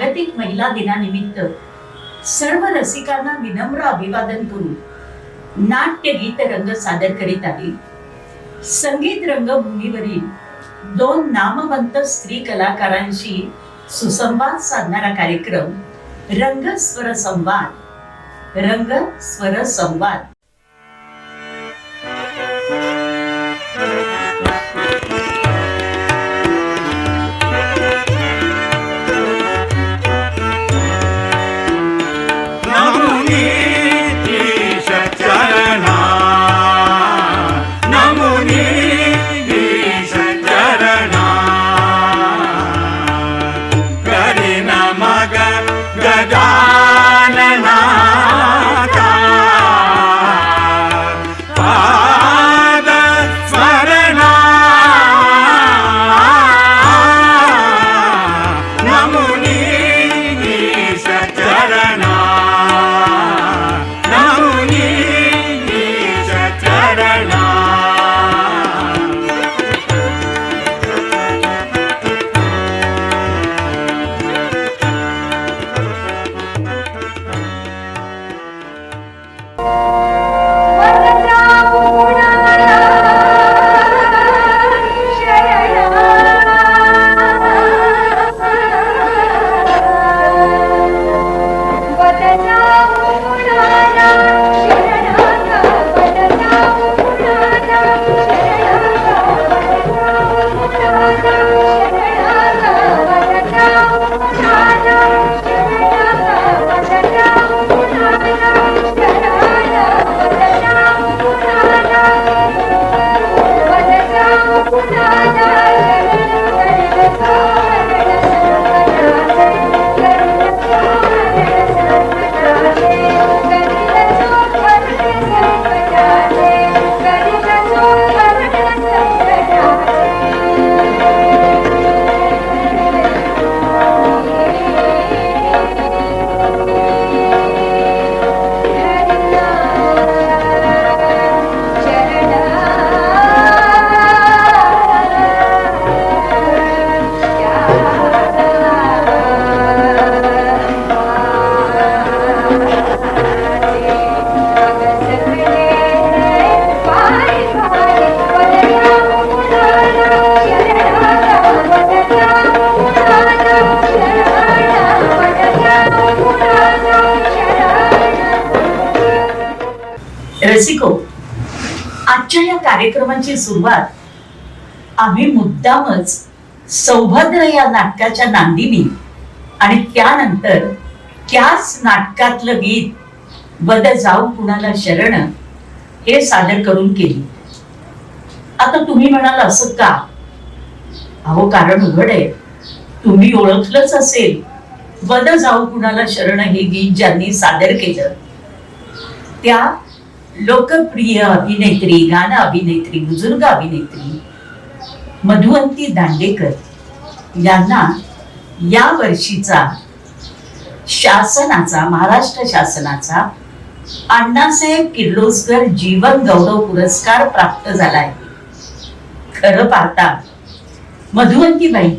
जागतिक महिला दिनानिमित्त सर्व रसिकांना विनम्र अभिवादन करून नाट्य गीत रंग सादर करीत आहे. संगीत रंगभूमीवरील दोन नामवंत स्त्री कलाकारांशी सुसंवाद साधणारा कार्यक्रम रंग स्वर संवाद. रंग स्वर संवाद. रसिको, आजच्या या कार्यक्रमाची सुरुवात आम्ही मुद्दामच सौभद्र या नाटकाच्या नांदीनी आणि त्यानंतर त्याच नाटकातलं गीत वद जाऊ कुणाला शरण हे सादर करून केली. आता तुम्ही म्हणाल असं का? अहो, कारण उघड आहे. तुम्ही ओळखलंच असेल वद जाऊ कुणाला शरण हे गीत ज्यांनी सादर केलं त्या लोकप्रिय अभिनेत्री, गान अभिनेत्री, बुजुर्ग अभिनेत्री मधुवंती दांडेकर यांना या वर्षीचा शासनाचा, महाराष्ट्र शासनाचा अण्णासाहेब किर्लोस्कर जीवन गौरव पुरस्कार प्राप्त झालाय. खरं पाहता मधुवंतीबाई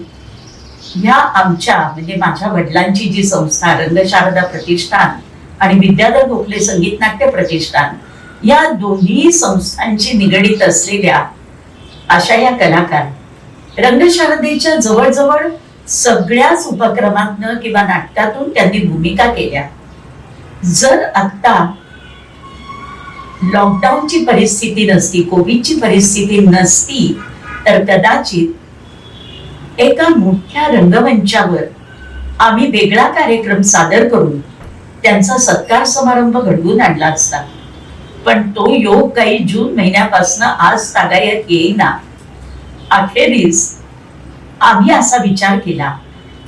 ह्या आमच्या म्हणजे माझ्या वडिलांची जी संस्था रंगशारदा प्रतिष्ठान आणि विद्याधर गोखले संगीत नाट्य प्रतिष्ठान या दोन्ही संस्थांची निगडीत असलेल्या अशा या कलाकार रंगशारदेच्या जवळजवळ सगळ्याच उपक्रमातनं किंवा नाटकातून त्यांनी भूमिका केल्या. जर आता लॉकडाऊनची परिस्थिती नसती, कोविडची परिस्थिती नसती तर कदाचित एका मोठ्या रंगमंचावर आम्ही वेगळा कार्यक्रम सादर करून त्यांचा सत्कार समारंभ घडवून आणला असता. पण तो योग काही जून महिन्यापासून आज तागायत येईना. अखेरीस आम्ही असा विचार केला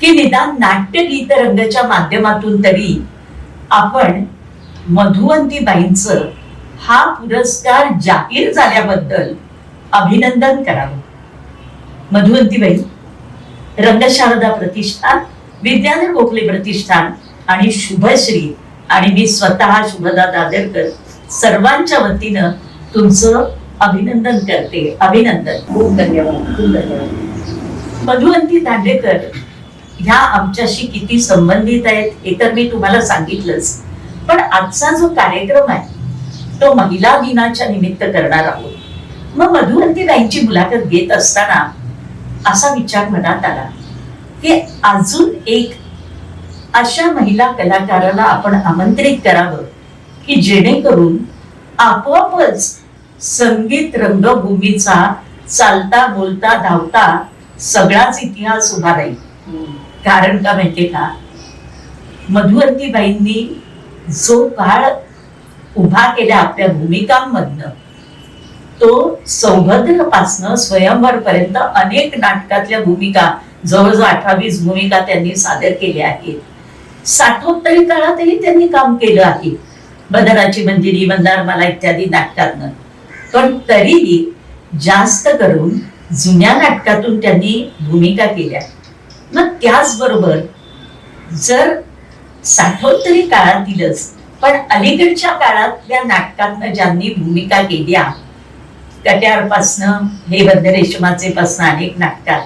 की निदान नाट्यगीत रंगच्या माध्यमातून तरी आपण मधुवंतीबाईंचं हा पुरस्कार जाहीर झाल्याबद्दल अभिनंदन करावं. मधुवंतीबाई, रंगशारदा प्रतिष्ठान, विद्याधर गोखले प्रतिष्ठान आणि शुभश्री आणि मी स्वतः शुभदा दादरकर सर्वांच्या वतीनं तुमचं अभिनंदन करते. अभिनंदन. खूप धन्यवाद. खूप धन्यवाद. मधुवंती दांडेकर ह्या आमच्याशी किती संबंधित आहेत हे तर मी तुम्हाला सांगितलंच, पण आजचा जो कार्यक्रम आहे तो महिला दिनाच्या निमित्त करणार आहोत. मग मधुवंतीबाईंची मुलाखत घेत असताना असा विचार मनात आला की अजून एक अशा महिला कलाकाराला आपण आमंत्रित करावं की जेणेकरून आपोआपच संगीत रंगभूमीचा चालता बोलता धावता सगळाच इतिहास उभा राहील. कारण का माहितीये का, मधुवंतीबाईंनी जो काळ उभा केला आपल्या भूमिकांमधनं, तो सौभद्रपासनं स्वयंवर पर्यंत अनेक नाटकातल्या भूमिका, जवळजवळ 18-20 भूमिका त्यांनी सादर केल्या आहेत. साठोत्तरी काळातही त्यांनी काम केलं आहे, बदराची मंदिरी, मंदारमाला इत्यादी नाटकातनं. पण तरीही जास्त करून जुन्या नाटकातून त्यांनी भूमिका केल्या. मग त्याचबरोबर जर साठोत्तरी काळातीलच पण अलीकडच्या काळातल्या नाटकातनं ज्यांनी भूमिका केल्या, कट्यारपासनं हे बंदरेशमाचे पासनं अनेक नाटकात,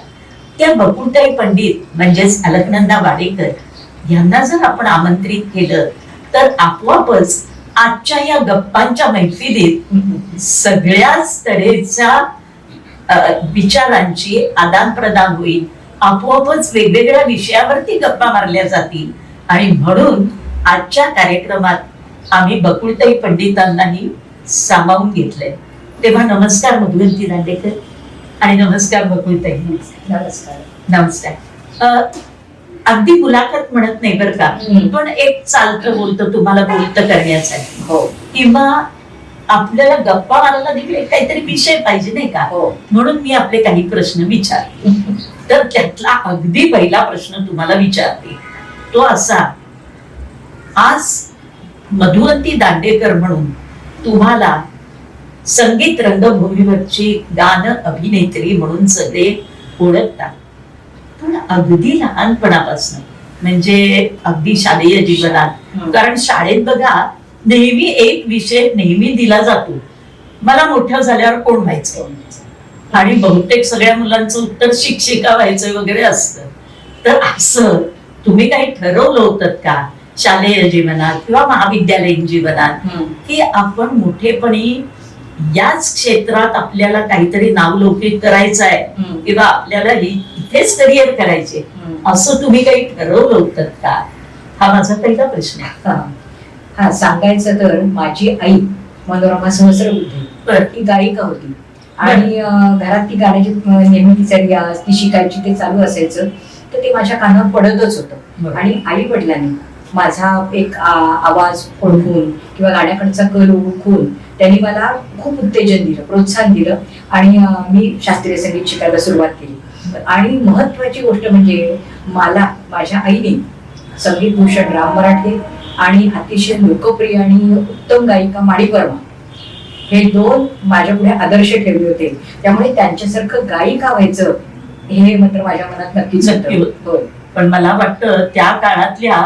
त्या बकुळताई पंडित म्हणजेच अलकनंदा वाडेकर यांना जर आपण आमंत्रित केलं तर आपोआपच आजच्या या गप्पांच्या मैफिलीत सगळ्याच तऱ्हेच्या विचारांची आदान प्रदान होईल. आपोआपच वेगवेगळ्या विषयावरती गप्पा मारल्या जातील. आणि म्हणून आजच्या कार्यक्रमात आम्ही बकुळताई पंडितांनाही सामावून घेतलंय. तेव्हा नमस्कार मधुवंती दांडेकर आणि नमस्कार बकुळताई. नमस्कार. नमस्कार. अगदी मुलाखत म्हणत नाही बरं का, पण एक चालतं बोलतं तुम्हाला बोलतं करण्याचं आहे. हो. किंवा आपल्याला गप्पा मारायला देखील काहीतरी विषय पाहिजे नाही का. हो. म्हणून मी आपले काही प्रश्न विचारते. तर त्यातला अगदी पहिला प्रश्न तुम्हाला विचारते तो असा, आज मधुवंती दांडेकर म्हणून तुम्हाला संगीत रंगभूमीवरची गान अभिनेत्री म्हणून सगळे ओळखतात, पण अगदी लहानपणापासून म्हणजे अगदी शालेय जीवनात, कारण शाळेत बघा नेहमी एक विषय नेहमी दिला जातो, मला मोठं झाल्यावर कोण व्हायचं, आणि बहुतेक सगळ्या मुलांचं उत्तर शिक्षिका व्हायचं वगैरे असतं. तर असं तुम्ही काही ठरवलं होतं का शालेय जीवनात किंवा महाविद्यालयीन जीवनात की आपण मोठेपणी याच क्षेत्रात आपल्याला काहीतरी नावलौकिक करायचं आहे किंवा आपल्याला इथेच करिअर करायचे, असं तुम्ही काही ठरवलं होतं का? हा माझा पहिला प्रश्न आहे. हा, सांगायचं तर माझी आई मनोरमा सहस्रबुद्धे ती गायिका होती आणि घरात ती गाण्याची नेहमी तिचा रियाज ती शिकायची, ते चालू असायचं. तर ते माझ्या कानावर पडतच होतं. आणि आई वडिलांनी माझा एक आवाज ओळखून किंवा गाण्याकडचा कल ओळखून त्यांनी मला खूप उत्तेजन दिलं, प्रोत्साहन दिलं आणि मी शास्त्रीय संगीत शिकायला सुरुवात केली. आणि महत्वाची गोष्ट म्हणजे मला माझ्या आईने संगीत भूषण राम मराठे आणि अतिशय लोकप्रिय आणि उत्तम गायिका माणिक वर्मा हे दोन माझ्या पुढे आदर्श ठेवले होते. त्यामुळे त्यांच्यासारखं गायिका व्हायचं हे मात्र माझ्या मनात नक्कीच होतं. पण मला वाटतं त्या काळातल्या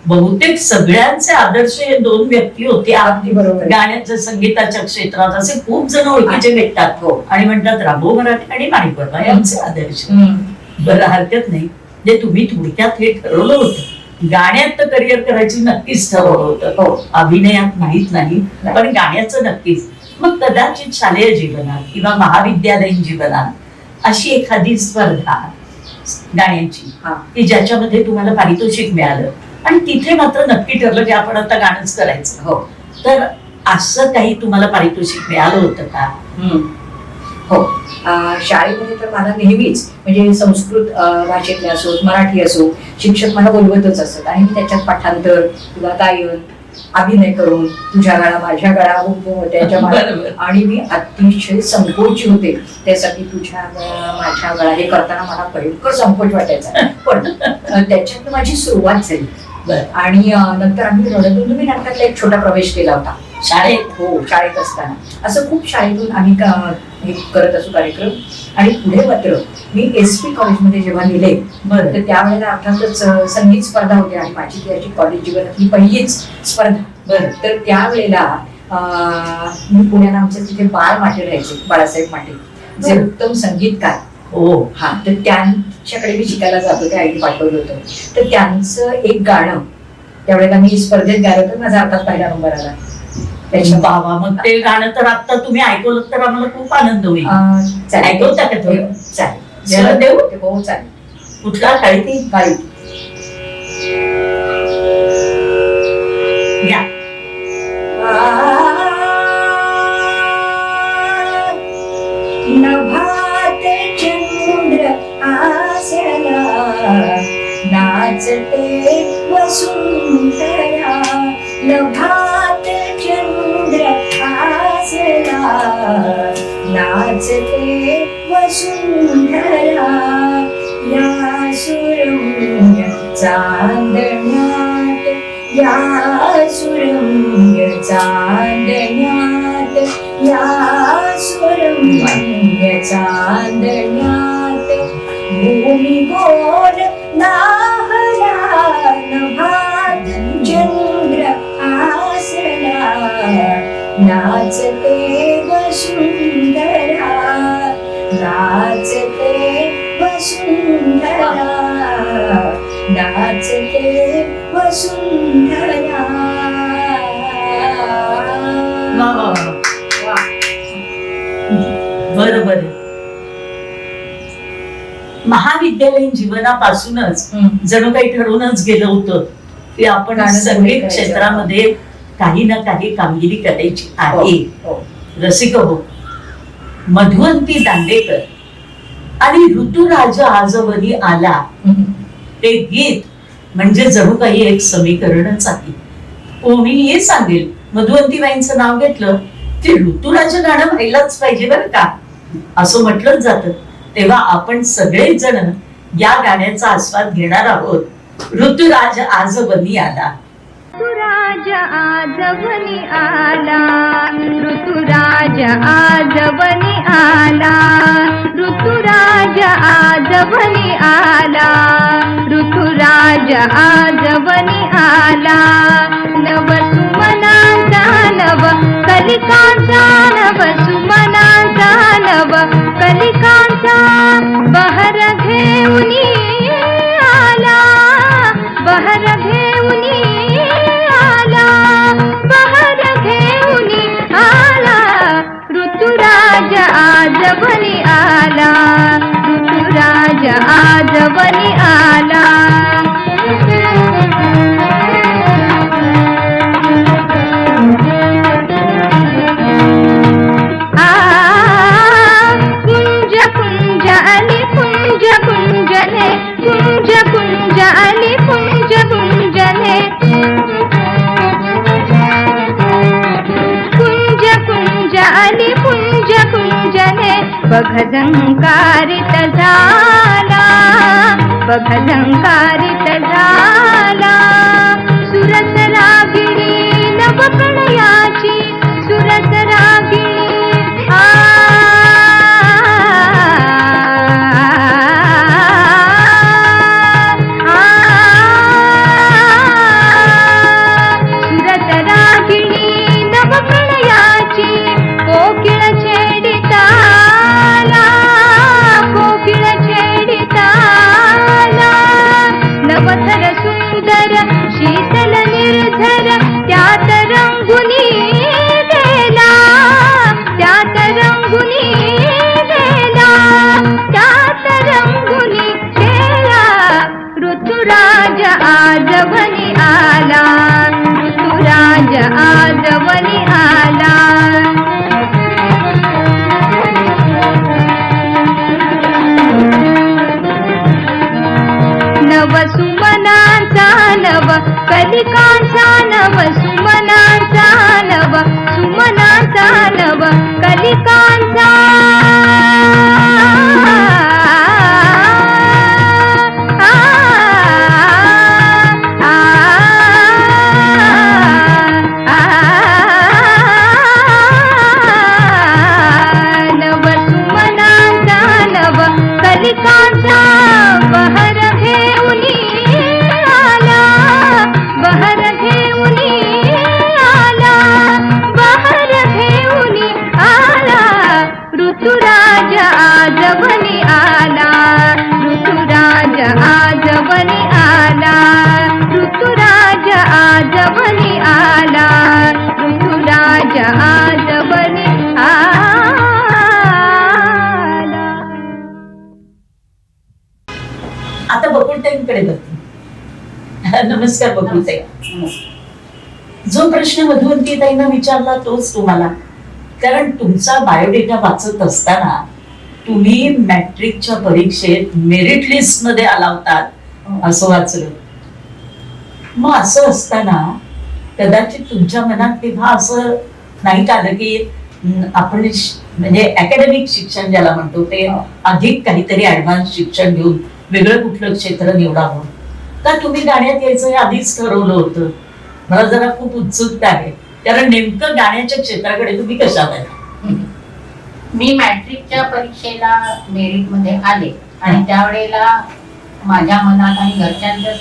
बहुतेक सगळ्यांचे आदर्श हे दोन व्यक्ती होते. अगदी बरोबर. गाण्याच्या संगीताच्या क्षेत्रात असे खूप जण ओळखीचे भेटतात आणि म्हणतात रामभाऊ मराठे आणि माणिक वर्मा यांचे आदर्श. बरं, हरकत नाही. जे तुम्ही थोडक्यात हे ठरवलं होतं, गाण्यात तर करिअर करायची नक्कीच ठरवलं होतं, अभिनयात माहित नाही पण गाण्याचं नक्कीच. मग कदाचित शालेय जीवनात किंवा महाविद्यालयीन जीवनात अशी एखादी स्पर्धा गाण्याची की ज्याच्यामध्ये तुम्हाला पारितोषिक मिळालं आणि तिथे मात्र नक्की ठरलं की आपण आता गाणंच करायचं, हो, तर असं काही तुम्हाला पारितोषिक मिळालं होतं का? हो, शाळेमध्ये तर मला नेहमीच म्हणजे संस्कृत भाषेतले असो मराठी असो शिक्षक मला बोलवतच असत आणि मी त्याच्यात पाठांतर किंवा गायन अभिनय करून तुझ्या गळा माझ्या गळा त्याच्या आणि मी अतिशय संकोची होते त्यासाठी तुझ्या गळा माझ्या गळा हे करताना मला भयंकर संकोच वाटायचा. पण त्याच्यात माझी सुरुवात झाली आणि नंतर आम्ही रणधुंदुभी नाटकातला एक छोटा प्रवेश केला होता शाळेत. हो, शाळेत असताना असं खूप शाळेतून आम्ही हे करत असू कार्यक्रम. आणि पुढे मात्र मी SP कॉलेजमध्ये जेव्हा गेले तर त्यावेळेला अर्थातच संगीत स्पर्धा होती आणि माझी त्याची कॉलेज जीवनातली पहिलीच स्पर्धा. तर त्यावेळेला मी पुण्याला आमच्या तिथे बाळ माटे राहायचे, बाळासाहेब माटे जे उत्तम संगीतकार हो. हा, तर त्यांच्याकडे मी शिकायला जातो, ते आईने पाठवलं होतं. तर त्यांचं एक गाणं त्यावेळेला मी स्पर्धेत गायलं तर माझा अर्थात पहिला नंबर आला त्याच्या. बाबा, मग ते गाणं तर आता तुम्ही ऐकवलं तर आम्हाला खूप आनंद होईल. चालेल. ऐकवता का तुम्ही? चालेल. जरा देऊ? हो चालेल. कुठला काळी ती गाडी. घ्या. नभात चंद्र आसला नाचते वसुंधरा. नभात चंद्र आसला नाचते वसुंधरा. या सुरम्य चांदण्यात, या सुरम्य चांदण्यात, या सुरम्य चांदण्यात भूमी गोल नाहला. नभात चंद्र आसला नाचते वसुंधरा, नाचते वसुंधरा, नाचते वसुंधरा. वा वा वा. बरं बरं. महाविद्यालयीन जीवनापासूनच जणू काही ठरवूनच गेलं होतं की आपण गाणं संगीत करायचं. क्षेत्रामध्ये काही ना काही कामगिरी करायची आहे. हो. रसिक हो, मधुवंती दांडेकर आणि ऋतुराज आजवरी आला ते गीत म्हणजे जणू काही एक समीकरणच आहे. कोणीही सांगेल मधुवंतीबाईंचं नाव घेतलं ते ऋतुराज गाणं व्हायलाच पाहिजे बरं का, असं म्हटलंच जातं. तेव्हा आपण सगळेच जण या गाण्याचा आस्वाद घेणार आहोत. ऋतुराज आजवनी आला. ऋतुराज आजवनी आला, ऋतुराज आजवनी आला, ऋतुराज आजवनी आला, ऋतुराज आजवनी आला. नव सुमनांचा नव कलिकांचा, नव सुमनांचा नव कलिकांचा बहर घेऊनी आला, बहर घेऊनी आला, बहर घेऊनी आला. ऋतुराज आजवनी आला, ऋतुराज आजवनी आला. कुंज कुंज अली कुंज कुंजने, कुंज कुंज अली कुंज कुंजने, कुंज कुंज अली कुंज कुंजने. बघ झंकारित झाला, बघ झंकारित झाला. सुरस रागिणी नवकणयाची, सुरस रागिणी सुरस रागिणी नवकणयाची. कोकिळ छेडिताला, कोकिळ छेडिताला. नवथर सुंदर शीतल निर्झर त्यात रंगुनी गेला, त्यात रंगुनी गेला, त्यात रंगुनी गेला. ऋतुराज आजवनी आला, ऋतुराज आजवनी आला. नव सुमनांचा नव कलिकांचा, नव सुमनांचा नव, सुमनांचा नव कलिकांचा. नव सुमनांचा नव कलिकांचा बहर घेऊनी आला, बहर घेऊनी नमस्कार बघूते. जो प्रश्न मधुवंतीताईंना विचारला तोच तुम्हाला, कारण तुमचा बायोडेटा वाचत असताना तुम्ही मॅट्रिकच्या परीक्षेत मेरिट लिस्ट मध्ये आला होतात असं वाचलं. मग असं असताना कदाचित तुमच्या मनात तेव्हा असं नाही का आलं की आपण म्हणजे अकॅडमिक शिक्षण ज्याला म्हणतो ते अधिक काहीतरी ऍडव्हान्स शिक्षण घेऊन वेगळं कुठलं क्षेत्र निवडावं, का तुम्ही गाण्यात यायचं हे आधीच ठरवलं होतं? मला जरा खूप उत्सुकता आहे, कारण नेमकं गाण्याच्या क्षेत्राकडे तुम्ही कशा आला? मी मॅट्रिकच्या परीक्षेला मेरिट मध्ये आले आणि त्यावेळेला माझ्या मनात आणि घरच्यांच्या,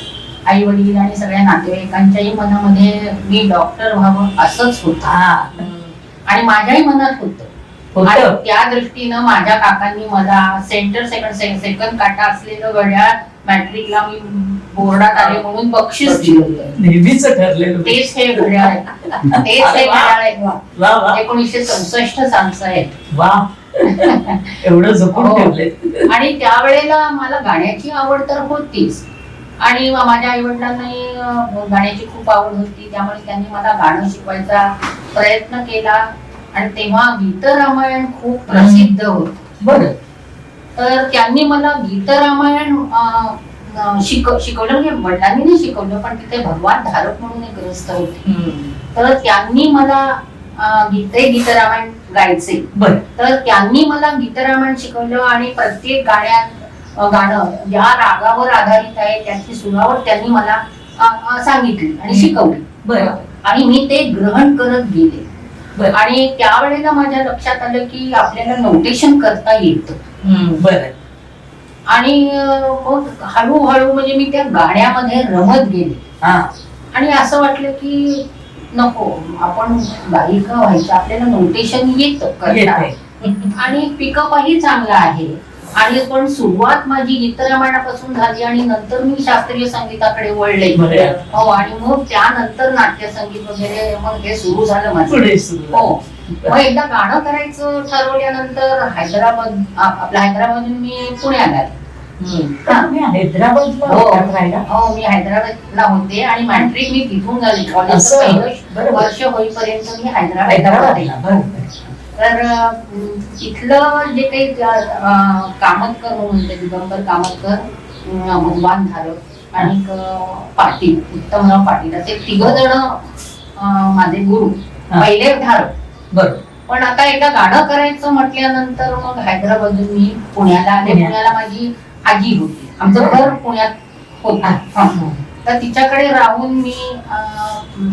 आई वडील आणि सगळ्या नातेवाईकांच्याही मनामध्ये मी डॉक्टर व्हावं असंच होतं आणि माझ्याही मनात होतं. आणि त्या दृष्टीनं माझ्या काकांनी मला सेकंड काटा असलेलं घड्याळ मॅट्रिकला मी बोर्डात आले म्हणून बक्षीस दिलं होतं. नेहमीच ठरलेलं. तेच हे घड्याळ आहे, तेच हे घड्याळ आहे. 1964 सालचं आहे. वा, एवढं जपून हो. ठेवले. आणि त्यावेळेला मला गाण्याची आवड तर होतीच आणि माझ्या आई वडिलांनाही गाण्याची खूप आवड होती, त्यामुळे त्यांनी मला गाणं शिकवायचा प्रयत्न केला. आणि तेव्हा गीत रामायण खूप प्रसिद्ध होत. बरं. तर त्यांनी मला गीत रामायण शिकवलं, म्हणजे वडिलांनी नाही शिकवलं, पण तिथे भगवान धारक म्हणून एक ग्रस्त होते, तर त्यांनी मला गीत रामायण गायचे. तर त्यांनी मला गीत रामायण शिकवलं आणि प्रत्येक गाणं ज्या रागावर आधारित आहे त्याची सुरावर त्यांनी मला सांगितली आणि शिकवली. बरं. आणि मी ते ग्रहण करत गेले. आणि त्यावेळेला माझ्या लक्षात आलं की आपल्याला नोटेशन करता येतं. बरं. आणि मग हळूहळू म्हणजे मी त्या गाण्यामध्ये रमत गेले आणि असं वाटलं की नको, आपण गायिका व्हायचं, आपल्याला नोटेशन येतं करता आणि पिकअपही चांगला आहे. आणि पण सुरुवात माझी गीतरामायणापासून झाली आणि नंतर मी शास्त्रीय संगीताकडे वळले. हो. आणि मग त्यानंतर नाट्यसंगीत वगैरे मग हे सुरू झालं माझं. हो. मग एकदा गाणं करायचं ठरवल्यानंतर हैदराबादमधून मी पुण्याला आले. हैदराबादला? हो, मी हैदराबादला होते आणि मॅट्रिक मी तिथून झाली. कॉलेजचं पहिलं वर्ष होईपर्यंत मी हैदराबादला. तर तिथलं जे काही कामतकर म्हणून दिगंबर कामतकर, भगवान धारक आणि पाटील, उत्तमराव पाटील, असे 3 जण माझे गुरु, पहिले धारक. बरोबर. पण आता एकदा गाणं करायचं म्हटल्यानंतर मग हैदराबादून मी पुण्याला आले. पुण्याला माझी आजी होती, आमचं घर पुण्यात होतं. तर तिच्याकडे राहून मी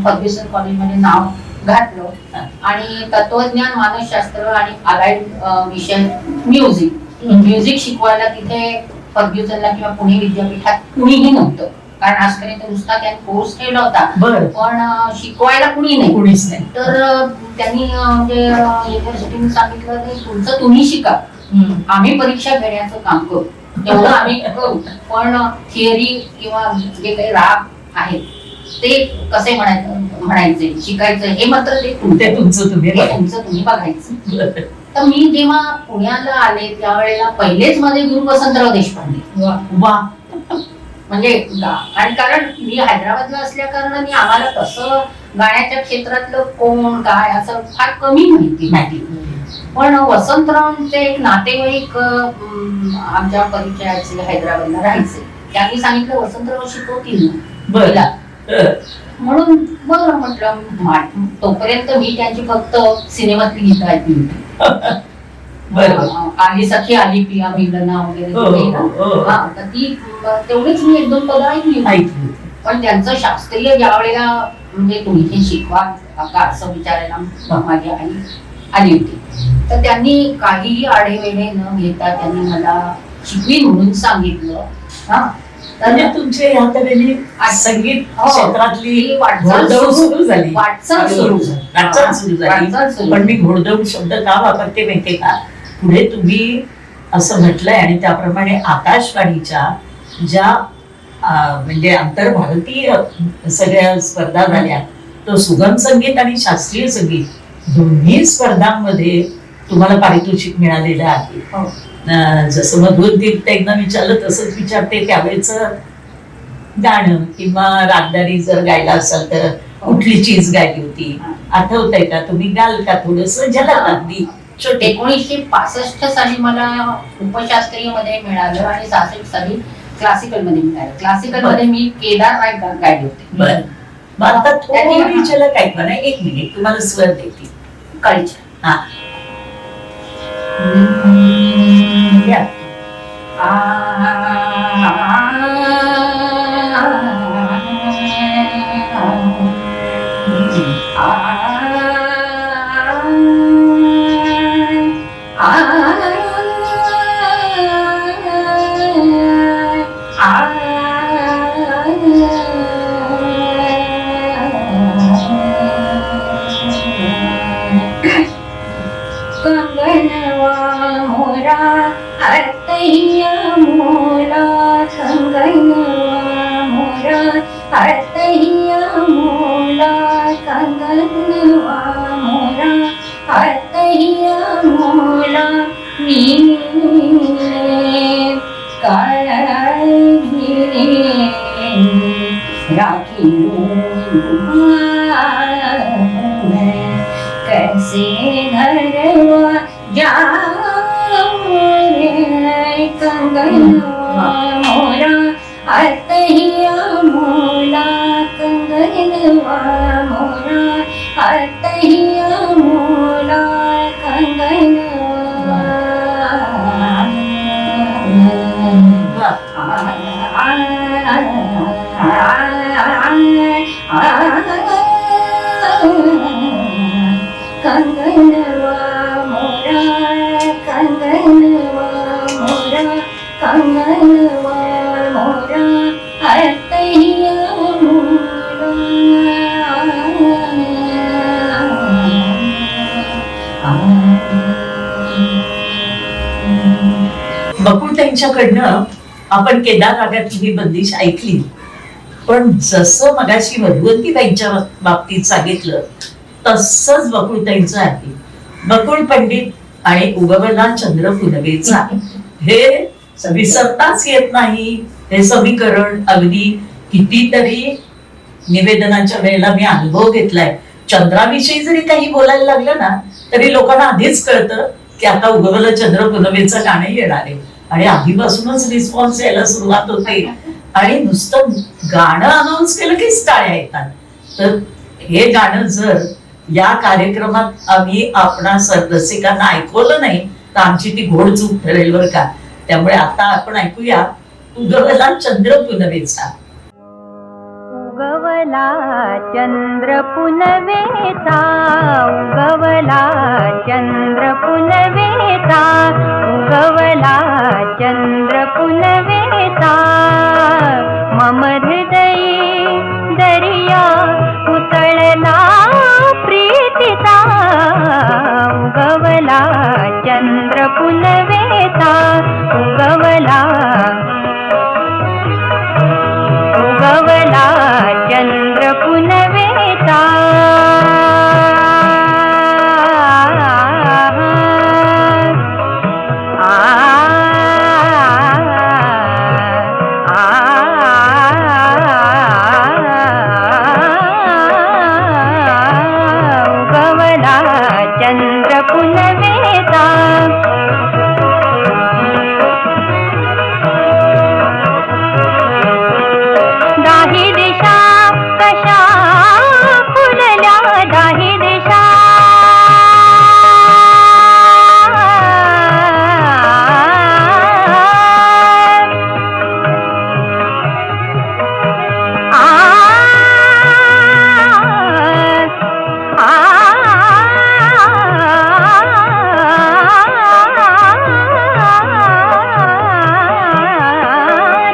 फर्ग्युसन कॉलेजमध्ये नाव घातलं आणि तत्वज्ञान, मानसशास्त्र आणि अलाइड विषय म्युझिक शिकवायला तिथे फर्ग्युसनला किंवा पुणे विद्यापीठात कुणीही नव्हतं, कारण आजपर्यंत नुसता त्यांनी कोर्स केला होता पण शिकवायला कुणी नाही. तर त्यांनी म्हणजे युनिव्हर्सिटीने सांगितलं की तुमचं तुम्ही शिका, आम्ही परीक्षा घेण्याचं काम करू, तेवढं आम्ही करू, पण थिअरी किंवा जे काही राग आहेत ते कसे म्हणायचे शिकायचं हे मात्र ते तुमचं तुम्ही बघायचं. तर मी जेव्हा पुण्याला आले त्यावेळेला पहिलेच माझे गुरु वसंतराव देशपांडे. वा. म्हणजे आणि कारण मी हैदराबादला असल्या कारणाने आम्हाला तसं गाण्याच्या क्षेत्रातलं कोण काय असं फार कमी माहिती. पण वसंतरावांचे एक नातेवाईक आमच्या परिचयाचे हैदराबादला राहायचे, त्यांनी सांगितलं वसंतराव शिकवतील ना म्हणून. बरं म्हटलं. तोपर्यंत मी त्यांची फक्त सिनेमातली गीतं ऐकली होती. आली सखी आली पिया मिलना वगैरे, तर ती तेवढीच मी 1-2 पदं ऐकली. पण त्यांचं शास्त्रीय ज्या वेळेला म्हणजे तुम्ही हे शिकवा का असं विचारायला माझी आई आली होती, तर त्यांनी काहीही आढेवेढे न घेता त्यांनी मला शिकवीन म्हणून सांगितलं. म्हणजे तुमच्या या तऱ्हेने संगीत क्षेत्रातली वाटचाल सुरू झाली. पण मी घोडदौड शब्द का वापरते माहितीये का, पुढे तुम्ही असं म्हटलंय आणि त्याप्रमाणे आकाशवाणीच्या ज्या म्हणजे आंतरभारतीय सगळ्या स्पर्धा झाल्या, तो सुगम संगीत आणि शास्त्रीय संगीत दोन्ही स्पर्धांमध्ये तुम्हाला पारितोषिक मिळालेलं आहे. जसं मधुवंती एकदा विचारलं तसंच विचारते, त्यावेळेच गाणं किंवा रागदारी जर गायला असाल तर कुठली चीज गायली होती आठवतंय का? तुम्ही गाल का थोडस झलक अगदी छोटे? 1965 साली मला उपशास्त्रीय मध्ये मिळालं आणि 66 साली क्लासिकल मध्ये मिळालं. क्लासिकल मध्ये मी केदार राग गायले होते. बरं, मग आता थोडी झलक ऐकवा ना, 1 मिनिट तुम्हाला स्वर देते. कळीच्या. हा या. कंगनवा मोरा हरतैया मोरा, कंगनवा मोरा हरतैया मोरा, कंगनवा मोरा हरतैया मोरा, मीने काळी राखी कैसे घरवा जाऊं रे, कंगनवा मोरा हरतैया मोरा, कंगनवा मोरा हरतैया मोरा, कंगनवा. कंगनवा मोरा, कंगनवा मोरा, कंगनवा मोरा हरतैया मोरा. बकुळ त्यांच्याकडनं आपण केदार रागातली ही बंदिश ऐकली, पण जसं मगाशी मधुवंतीबाईंच्या बाबतीत सांगितलं तसंच बकुळताईंचं आहे. बकुळ पंडित आणि उगवला चंद्र फुलवेचा हे विसरताच येत नाही. हे समीकरण अगदी कितीतरी निवेदनाच्या वेळेला मी अनुभव घेतलाय. चंद्राविषयी जरी काही बोलायला लागलं ना तरी लोकांना आधीच कळतं की आता उगवलं चंद्र फुलवेचं गाणं येणार आहे आणि आधीपासूनच रिस्पॉन्स यायला सुरुवात होते आणि नुसतं गाणं अनाऊन्स केलं की टाळ्या येतात. तर हे गाणं जर या कार्यक्रमात आम्ही आपणा रसिकांना ऐकवलं नाही तर आमची ती घोड चूक ठरेल बरं का. त्यामुळे आता आपण ऐकूया उगवला चंद्र पुनवेचा. उगवला चंद्र पुनवेचा, उगवला चंद्र पुनवेचा, उगवला चंद्र पुनवेचा, मम हृदयी दरिया उसळला प्रीतीचा, उगवला चंद्र पुनवेचा, उगवला उगवला चंद्र पुनवेचा. उगवला चंद्र पुनवेचा. दाही दिशा कशा फुलल्या, दाही दिशा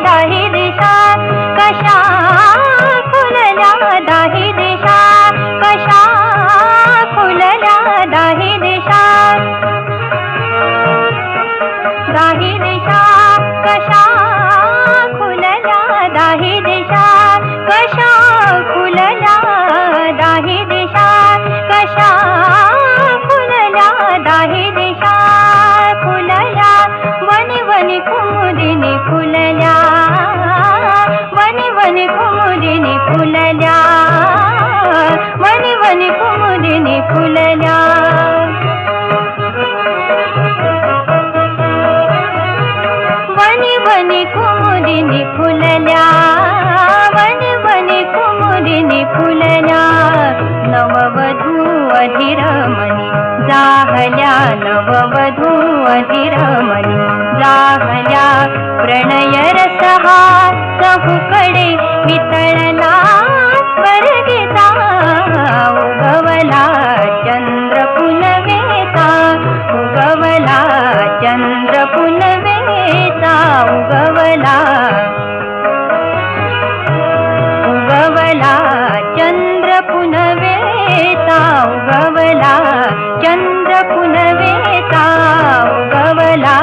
दाही दिशा कशा फुलल्या, दाही दिशा कशा फुलल्या, दाही दिशा दाही दिशा कशा फुलल्या, दाही दिशा कशा फुलल्या, दाही दिशा कशा फुलल्या, दाही दिशा फुलल्या, वनी वनी कुमुदिनी फुलल्या, वनी वनी नववधू अधिरमणी जाहल्या नववधू अधिरमणी जाहल्या प्रणय रसहा चहूकडे वितळला स्वर्गिता उगवला चंद्र पुनवेचा उगवला चंद्र पुनवेचा उगवला उगवला चंद्र पुनवेचा उगवला चंद्र पुनवेचा उगवला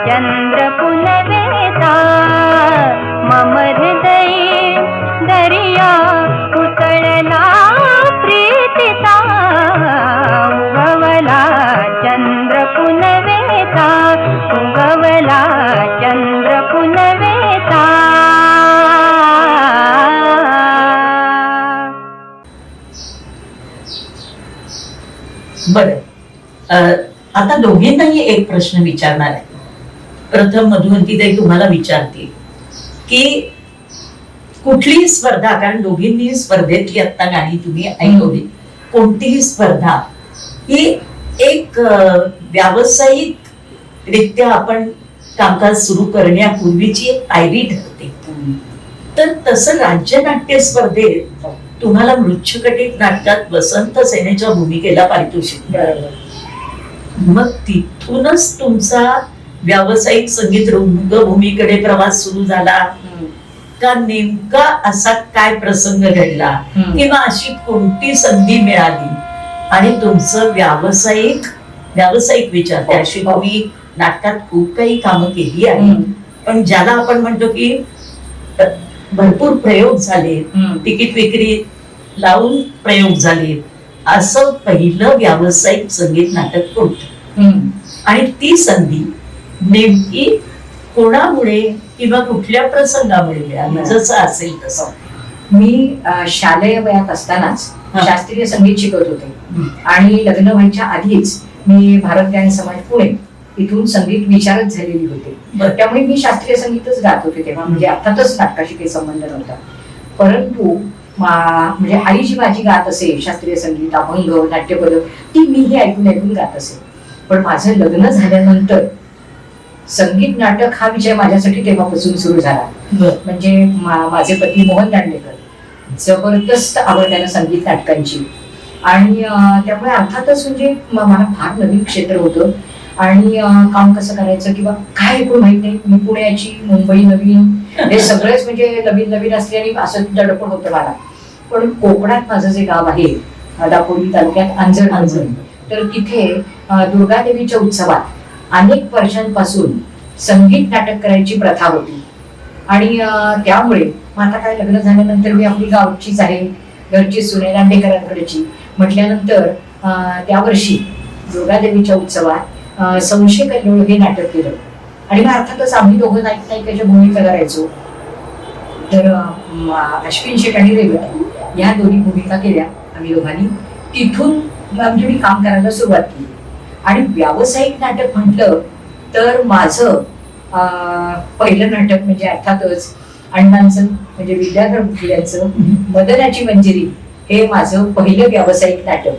चंद्र पुनवेचा मम हृदयी दरिया उतळला प्रीतीचा उगवला चंद्र पुनवेचा उगवला चंद्र पुनवेचा. बरं, आता दोघींनाही एक प्रश्न विचारणार आहे. प्रथम मधुवंतीताई तुम्हाला विचारते की कुठलीही स्पर्धा, कारण दोघींनी स्पर्धेतली आता गाणी तुम्ही ऐकवली, कोणतीही स्पर्धा ही एक व्यावसायिक रित्या आपण कामकाज सुरू करण्यापूर्वीची एक पायरी ठरते. तर तसं राज्यनाट्य स्पर्धेत तुम्हाला मृच्छकटिक नाटकात वसंत सेनेच्या भूमिकेला पारितोषिक मिळालं. मग तिथूनच तुमचा व्यावसायिक संगीत रंगभूमीकडे प्रवास सुरू झाला का नेमका असा काय प्रसंग घडला किंवा अशी कोणती संधी मिळाली आणि तुमचं व्यावसायिक विचार अशी तुम्ही नाटकात खूप काही कामं केली आहे, पण ज्याला आपण म्हणतो की भरपूर प्रयोग झाले, तिकीट विक्री लावून प्रयोग झाले, असं पहिलं व्यावसायिक संगीत नाटक कोणतं आणि ती संधी नेमकी कोणामुळे किंवा कुठल्या प्रसंगामुळे मिळाली, जसं असेल तसं. मी शालेय वयात असतानाच शास्त्रीय संगीत शिकत होते आणि लग्न व्हायच्या आधीच मी भारत गायन समाज पुणे इथून संगीत विशारद झालेली होते. त्यामुळे मी शास्त्रीय संगीतच गात होते तेव्हा, म्हणजे अर्थातच नाटकाशी काही संबंध नव्हता. परंतु म्हणजे आई जी माझी गात असे शास्त्रीय संगीत, अभंग, नाट्यपद, ती मीही ऐकून ऐकून गात असे. पण माझं लग्न झाल्यानंतर संगीत नाटक हा विषय माझ्यासाठी तेव्हापासून सुरू झाला. म्हणजे माझे पती मोहन दांडेकर जबरदस्त आवड त्यांना संगीत नाटकांची आणि त्यामुळे अर्थातच म्हणजे मला फार नवीन क्षेत्र होतं आणि काम कसं करायचं किंवा काय ऐकून माहित नाही. मी पुण्याची, मुंबई नवीन, हे सगळेच म्हणजे नवीन नवीन असले आणि असं दडपण होतं मला. पण कोकणात माझं जे गाव आहे दापोली तालुक्यात अंजण, तर तिथे दुर्गादेवीच्या उत्सवात अनेक वर्षांपासून संगीत नाटक करायची प्रथा होती आणि त्यामुळे आता काय लग्न झाल्यानंतर मी आपली गावचीच आहे, घरची सुने दांडेकरांकडची म्हटल्यानंतर त्या वर्षी दुर्गादेवीच्या उत्सवात संशय कल्लोळ हे नाटक केलं आणि मग अर्थातच आम्ही दोघं नायिकाच्या भूमिका करायचो. तर अश्विन शेट आणि रेवती या दोन्ही भूमिका केल्या आम्ही दोघांनी. तिथून म्हणजे मी काम करायला सुरुवात केली आणि व्यावसायिक नाटक म्हटलं तर माझं पहिलं नाटक म्हणजे अर्थातच अण्णांचं म्हणजे विद्याधर भोसलेंचं मदनाची मंजिरी हे माझं पहिलं व्यावसायिक नाटक.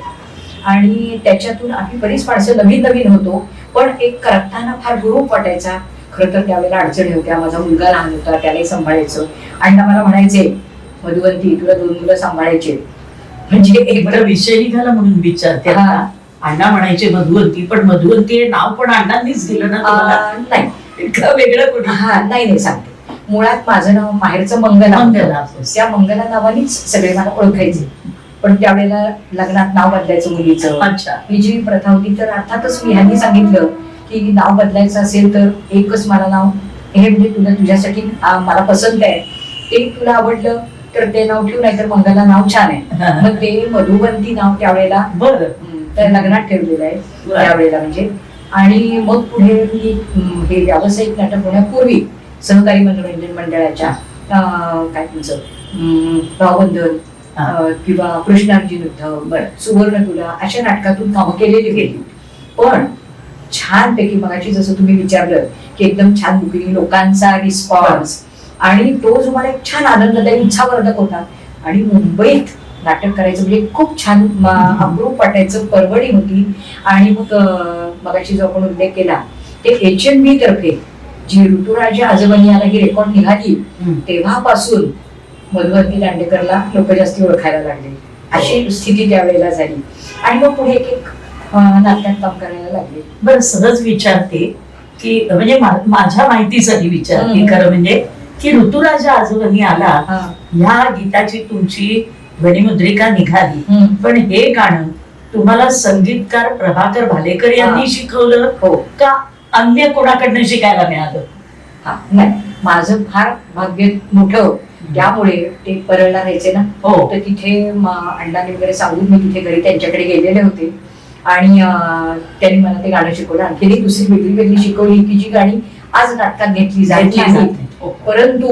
आणि त्याच्यातून आम्ही बरीच माणसं नवीन नवीन होतो, पण एक करताना फार हुरूप वाटायचा. खरं तर त्यावेळेला अडचणी होत्या, माझा मुलगा लहान होता, त्यालाही सांभाळायचं. अण्णा मला म्हणायचे, मधुवंती तुला 2 मुलं सांभाळायचे. म्हणजे एक बरं विषय निघाला म्हणून विचारते. अण्णा म्हणायचे मधुवंती, पण मधुवंती हे नाव पण अण्णांनीच दिलं ना तुम्हाला? नाही, वेगळं कोणी? नाही सांगते. मुळात माझं नाव माहेरचं मंगला, त्या मंगला नावानेच सगळे मला ओळखायचे. पण त्यावेळेला लग्नात नाव बदलायचं मुलीचं, ही जी प्रथा होती. तर अर्थातच मी ह्यांनी सांगितलं की नाव बदलायचं असेल तर एकच मला नाव हे म्हणजे तुला तुझ्यासाठी मला पसंत आहे, ते तुला आवडलं तर ते नाव ठेवू, नाही तर मंगला नाव छान आहे. मग ते मधुवंती नाव त्यावेळेला तर लग्नात ठेवलेलं आहे त्यावेळेला म्हणजे. आणि मग पुढे मी हे व्यावसायिक नाटक होण्यापूर्वी सहकारी मनोरंजन मंडळाच्या काय तुमचं भावबंधन किंवा कृष्णार्जुन युद्ध, सुवर्ण तुला अशा नाटकातून कामं केलेली गेली. पण छानपैकी मगाशी जसं तुम्ही विचारलं की एकदम छान बुकिंग, लोकांचा रिस्पॉन्स आणि तो जो मला एक छान आनंददायी उत्साहवर्धक होता. आणि मुंबईत नाटक करायचं म्हणजे खूप छान अप्रूप वाटायचं, परवडी होती. आणि मग मगाशी जो आपण उल्लेख केला ते HNB तर्फे जी ऋतुराजा आजोबांनी याला ही रेकॉर्ड निघाली तेव्हापासून मधुवंती दांडेकरला लोक जास्ती ओळखायला लागले, अशी स्थिती त्यावेळेला झाली. आणि मग पुढे एक एक नाटकात काम करायला लागले. बरं, सहज विचारते की म्हणजे माझ्या माहितीसाठी विचारते खरं म्हणजे की ऋतुराजा आजोबांनी आला ह्या गीताची तुमची ध्वनिमुद्रिका निघाली, पण हे गाणं तुम्हाला संगीतकार प्रभाकर भालेकर यांनी शिकवलं हो का अन्य कोणाकडनं शिकायला मिळालं? नाही, माझं फार भाग्य मोठं, त्यामुळे ते परळला राहायचे ना, हो. तर तिथे अण्णांनी वगैरे सांगून मी तिथे घरी त्यांच्याकडे गेलेले होते आणि त्यांनी मला ते गाणं शिकवलं. आणखी एक दुसरी वेगळी वेगळी शिकवली की जी गाणी आज नाटकात घेतली जात नाही, परंतु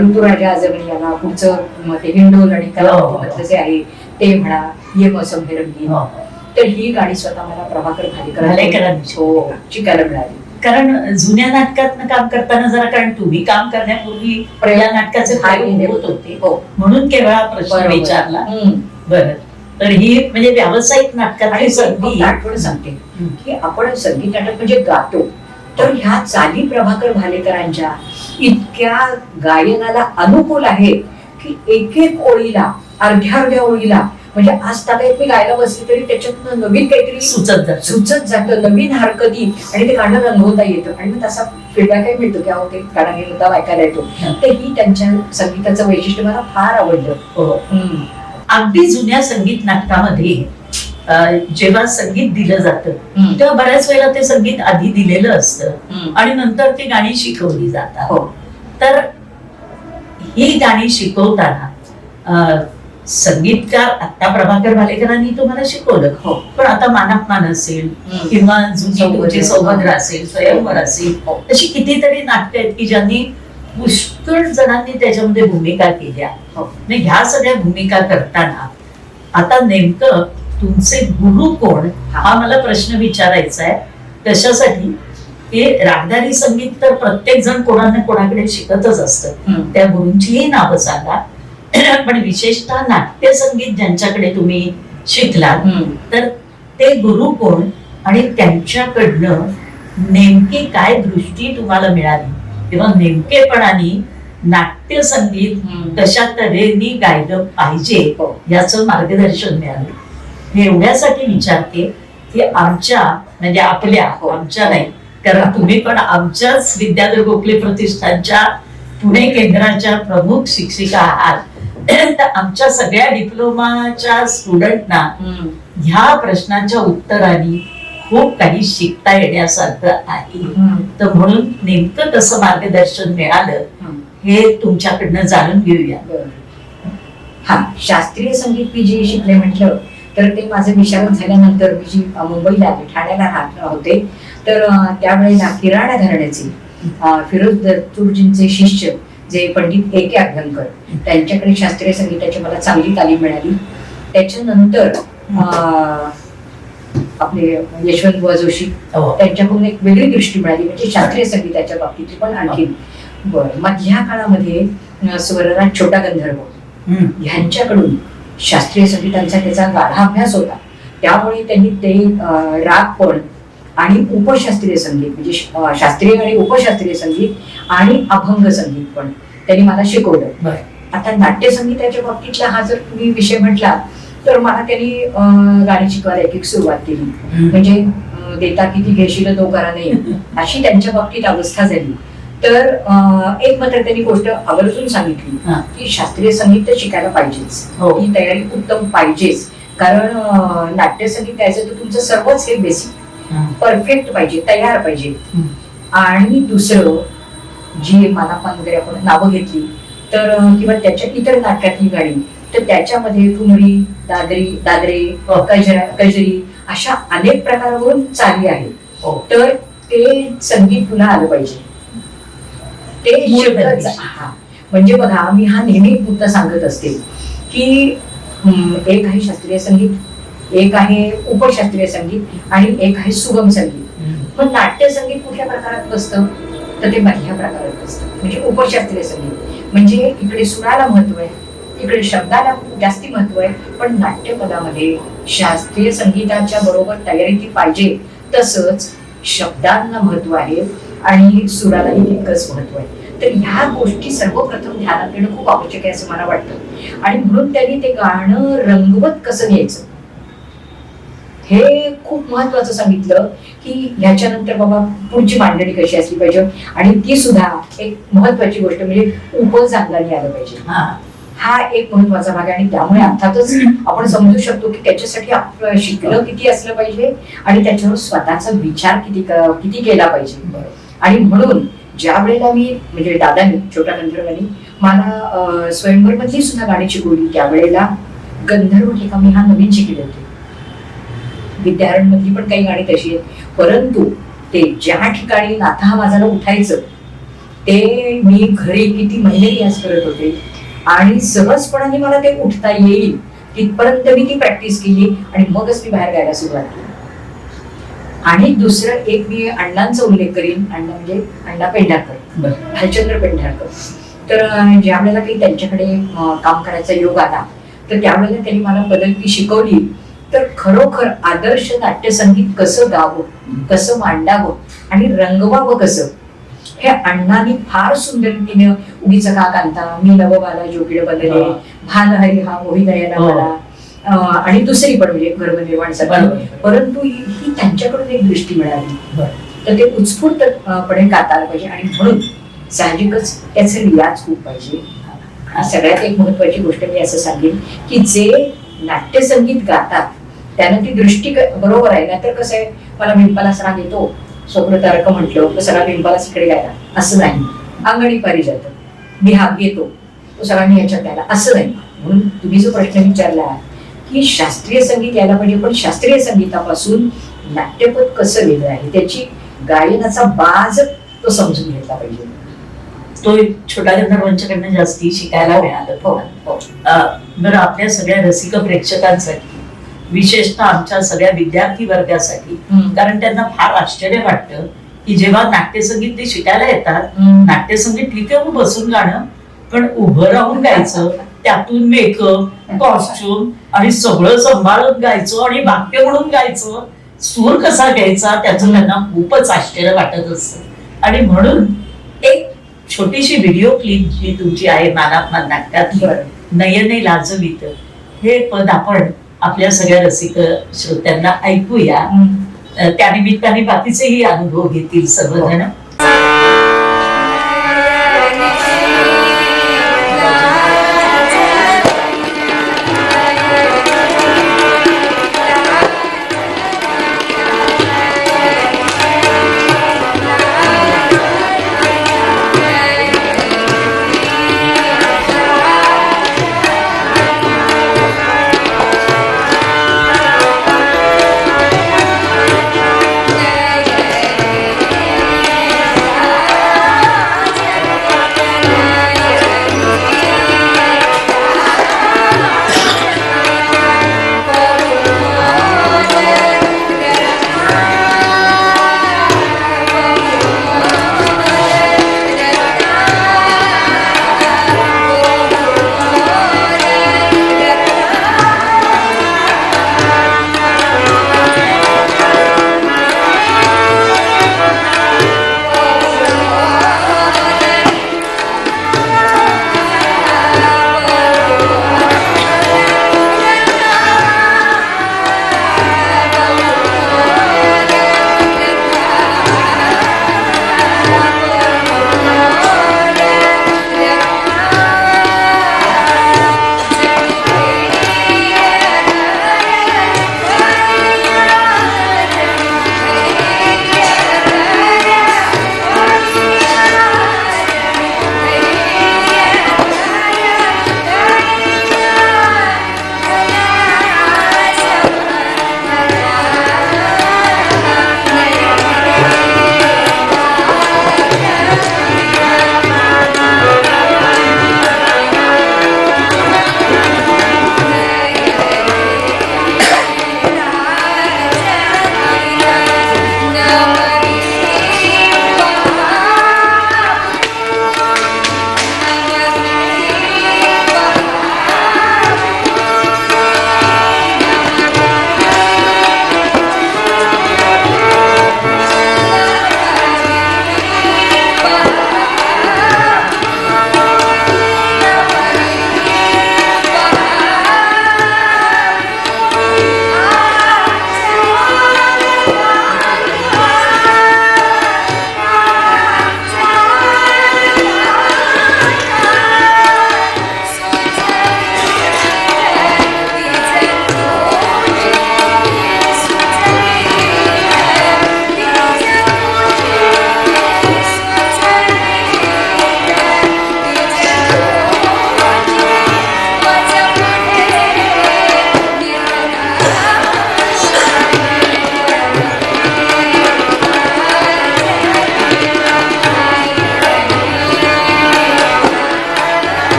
ऋतुराजा आजोबांनी याला पुढचं ते हिंडोल आणि कलावतीमधलं जे आहे ते म्हणा, ये मौसम है रंगीन, तर ही गाणी स्वतः मला प्रभाकर भालेकरांनी शिकायला मिळाली. कारण जुन्या नाटकात काम करताना जरा, कारण तुम्ही काम करण्यापूर्वी या नाटकाचे प्रयोग होत होते म्हणून केवळ हा प्रश्न विचारला. बरं, तर ही म्हणजे व्यावसायिक नाटकातली संधी आठवण सांगते की आपण संगीत नाटक म्हणजे गातो, तर ह्या चाली प्रभाकर भालेकरांच्या इतक्या गायनाला अनुकूल आहेत की एक एक ओळीला, अर्ध्या ओळीला, म्हणजे आज ताब्यात मी गायला बसली तरी त्याच्यातून नवीन काहीतरी सुचत जातं, नवीन हरकती, आणि ते गाणं रंगवता येतं. आणि मग तसा फीडबॅकही मिळतो की अहो ते गाणं हे मुद्दा ऐकायला येतो. ते ही त्यांच्या संगीताचं वैशिष्ट्य मला फार आवडलं. अगदी जुन्या संगीत नाटकामध्ये जेव्हा संगीत दिलं जातं तेव्हा बऱ्याच वेळेला ते संगीत आधी दिलेलं असतं आणि नंतर ती गाणी शिकवली जातात. तर ही गाणी शिकवताना संगीतकार आता प्रभाकर भालेकरांनी तुम्हाला शिकवलं, पण आता मानापमान असेल किंवा जुनी तुमची सौभद्र असेल, स्वयंवर असेल, अशी कितीतरी नाटकं आहेत की ज्यांनी पुष्कळ जणांनी त्याच्यामध्ये भूमिका केल्या. ह्या सगळ्या भूमिका करताना आता नेमकं तुमचे गुरु कोण, हा मला प्रश्न विचारायचा आहे. कशासाठी की रागदारी संगीत तर प्रत्येक जण कोणाने कोणाकडे शिकतच असतं, त्या गुरूंचीही नावं सांगा. पण विशेषतः नाट्य संगीत ज्यांच्याकडे तुम्ही शिकलात तर ते गुरु कोण आणि त्यांच्याकडनं नेमकी काय दृष्टी तुम्हाला मिळाली किंवा नेमकेपणाने नाट्य संगीत कशा तऱ्हेने गायलं पाहिजे याचं मार्गदर्शन मिळालं. हे एवढ्यासाठी विचारते की आमच्या म्हणजे आमच्या नाही, कारण तुम्ही पण आमच्याच विद्याधर गोखले प्रतिष्ठानच्या पुणे केंद्राच्या प्रमुख शिक्षिका आहात. तर आमच्या सगळ्या डिप्लोमाच्या स्टुडंटना ह्या प्रश्नांच्या उत्तरांनी खूप काही शिकता येण्यासारखं आहे. तर म्हणून नेमकं कसं मार्गदर्शन मिळालं हे तुमच्याकडनं जाणून घेऊया. शास्त्रीय संगीत मी जे शिकले म्हटलं तर ते माझं विशारद झाल्यानंतर मी जी मुंबईला आले, ठाण्याला राहत होते, तर त्यावेळेला किराणा घराण्याचे फिरोज दत्तूरजींचे शिष्य जे पंडित A.K. अभ्यंकर, त्यांच्याकडे शास्त्रीय संगीताची मला चांगली तालीम मिळाली. त्याच्यानंतर आपले यशवंत जोशी त्यांच्याकडून एक वेगळी दृष्टी मिळाली, म्हणजे शास्त्रीय संगीताच्या बाबतीत पण आणखी. मधल्या काळामध्ये स्वरराज छोटा गंधर्व ह्यांच्याकडून शास्त्रीय संगीतांचा त्याचा गाढा अभ्यास होता, त्यामुळे त्यांनी ते राग पण आणि उपशास्त्रीय संगीत म्हणजे शास्त्रीय आणि उपशास्त्रीय संगीत आणि अभंग संगीत पण त्यांनी मला शिकवलं. आता नाट्य संगीताच्या बाबतीतला हा जर तुम्ही विषय म्हटला तर मला त्यांनी गाणी शिकवायला एक सुरुवात केली. म्हणजे देता किती घेशील तो करा नाही अशी त्यांच्या बाबतीत अवस्था झाली. तर एक मात्र त्यांनी गोष्ट आवर्जून सांगितली की शास्त्रीय संगीत तर शिकायला पाहिजेच, ही तयारी उत्तम पाहिजेच, कारण नाट्य संगीत यायचं तर तुमचं सर्वच हे बेसिक परफेक्ट पाहिजे, तयार पाहिजे. आणि दुसरं जी मानापान वगैरे आपण नावं घेतली तर किंवा त्याच्या इतर नाटकातली गाणी तर त्याच्यामध्ये ठुमरी, दादरे, कजरी अशा अनेक प्रकारावरून चाली आहे. तर ते संगीत तुला आलं पाहिजे, ते म्हणजे बघा मी हा नेहमी मुद्दा सांगत असते की एक आहे शास्त्रीय संगीत, एक आहे उपशास्त्रीय संगीत आणि एक आहे सुगम संगीत. पण नाट्य संगीत कुठल्या प्रकारात बसतं तर ते मधल्या प्रकारात बसतं, म्हणजे उपशास्त्रीय संगीत. म्हणजे इकडे सुराला महत्व आहे, इकडे शब्दाला जास्ती महत्व आहे, पण नाट्यपदामध्ये शास्त्रीय संगीताच्या बरोबर तयारी ती पाहिजे, तसंच शब्दांना महत्व आहे आणि सुरालाही तितकंच महत्व आहे. तर ह्या गोष्टी सर्वप्रथम ध्यानात घेणं खूप आवश्यक आहे असं मला वाटतं. आणि म्हणून त्यांनी ते गाणं रंगवत कसं घ्यायचं हे खूप महत्वाचं सांगितलं, की ह्याच्यानंतर बाबा पुढची मांडणी कशी असली पाहिजे, आणि ती सुद्धा एक महत्वाची गोष्ट म्हणजे उपज अंगाने आलं पाहिजे. हा एक महत्वाचा भाग आहे. आणि त्यामुळे अर्थातच आपण समजू शकतो की त्याच्यासाठी आपलं शिकलं किती असलं पाहिजे आणि त्याच्यावर स्वतःचा विचार किती केला पाहिजे. आणि म्हणून ज्या वेळेला मी म्हणजे दादानी छोटा गंधर्वांनी मला स्वयंवर मधली सुद्धा गाणी शिकवली, त्यावेळेला गंधर्व ठिका मी हा नवीन शिकले होते. विद्यारण मधली पण काही गाणी तशी आहेत, परंतु ते ज्या ठिकाणी नाथा हा माझ्याला उठायचं ते मी घरी किती महिने रियाज करत होते आणि सहजपणाने मला ते उठता येईल तिथपर्यंत मी ती प्रॅक्टिस केली आणि मगच मी बाहेर गायला सुरुवात केली. आणि दुसरं एक मी अण्णांचा उल्लेख करीन. अण्णा म्हणजे अण्णा पेंढारकर, भालचंद्र पेंढारकर. तर ज्या वेळेला काही त्यांच्याकडे काम करायचा योग आला तर त्यावेळेला त्यांनी मला पदवी शिकवली. तर खरोखर आदर्श नाट्यसंगीत कसं गावं, कसं मांडावं आणि रंगवावं कसं, हे अण्णांनी फार सुंदर रीतीने उगीच का कांता, मी नवबाला जोगिड बदले, भान हरी हा मोही दयाला मला, आणि दुसरी पण म्हणजे गर्भनिर्माणसाठी. परंतु ही त्यांच्याकडून एक दृष्टी मिळाली, तर ते उत्स्फूर्तपणे गाता आलं पाहिजे. आणि म्हणून साहजिकच त्याचे रियाज खूप पाहिजे. सगळ्यात एक महत्वाची गोष्ट मी असं सांगेन की जे नाट्यसंगीत गातात त्यानं ती दृष्टी बरोबर आहे. नाहीतर कसं आहे, मला भिंपाला राग येतो, स्वप्न तारक म्हटलं तर सगळा भिंपाला इकडे गायला असं नाही, अंगणी पारी जातं, बिहाग येतो तो सगळ्यांनी ह्याच्यात गायला असं नाही. म्हणून तुम्ही जो प्रश्न विचारला की शास्त्रीय संगीत यायला पाहिजे, पण शास्त्रीय संगीतापासून नाट्यपद कसं वेगळं आहे त्याची गायनाचा बाज तो समजून घेतला पाहिजे. तो छोटा गंधर्वांच्याकडनं जास्ती शिकायला मिळालं. बरं, आपल्या सगळ्या रसिक प्रेक्षकांसाठी, विशेषतः आमच्या सगळ्या विद्यार्थी वर्गासाठी, कारण त्यांना फार आश्चर्य वाटतं की जेव्हा नाट्यसंगीत ते शिकायला येतात, नाट्यसंगीत ठीक आहे बसून गाणं, पण उभं राहून गायचं, त्यातून मेकअप, कॉस्ट्युम आणि सगळं सांभाळून गायचं आणि वाक्य म्हणून गायचं, सूर कसा घ्यायचा त्याचं त्यांना खूपच आश्चर्य वाटत असतं. आणि म्हणून एक छोटीशी व्हिडिओ क्लिप जी तुमची आहे मानापमान नाटकातली, नयने लाजवीत, हे पद आपण आपल्या सगळ्या रसिक श्रोत्यांना ऐकूया. त्यानिमित्ताने बाकीचेही अनुभव घेतील सर्वजण.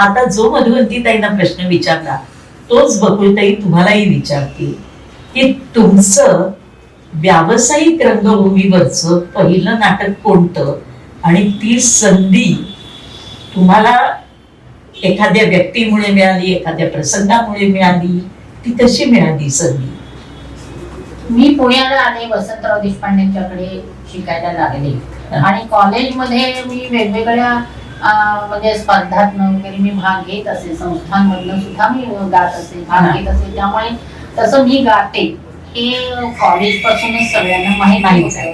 आता जो मधुवंतीताईंना प्रश्न विचारला तोच बकुळताई तुम्हालाही विचारते की तुमचं व्यावसायिक रंगभूमीवरचं पहिलं नाटक कोणतं आणि ती संधी तुम्हाला एखाद्या व्यक्तीमुळे मिळाली, एखाद्या प्रसंगामुळे मिळाली, ती कशी मिळाली संधी? मी पुण्याला आले, वसंतराव देशपांडेंच्याकडे शिकायला लागले आणि कॉलेजमध्ये मी वेगवेगळ्या म्हणजे स्पर्धात्मक वगैरे मी भाग घेत असे, संस्थांमधनं सुद्धा मी गात असे, भाग घेत असे. त्यामुळे तसं मी गाते हे कॉलेज पासूनच सगळ्यांना माहिती आहे.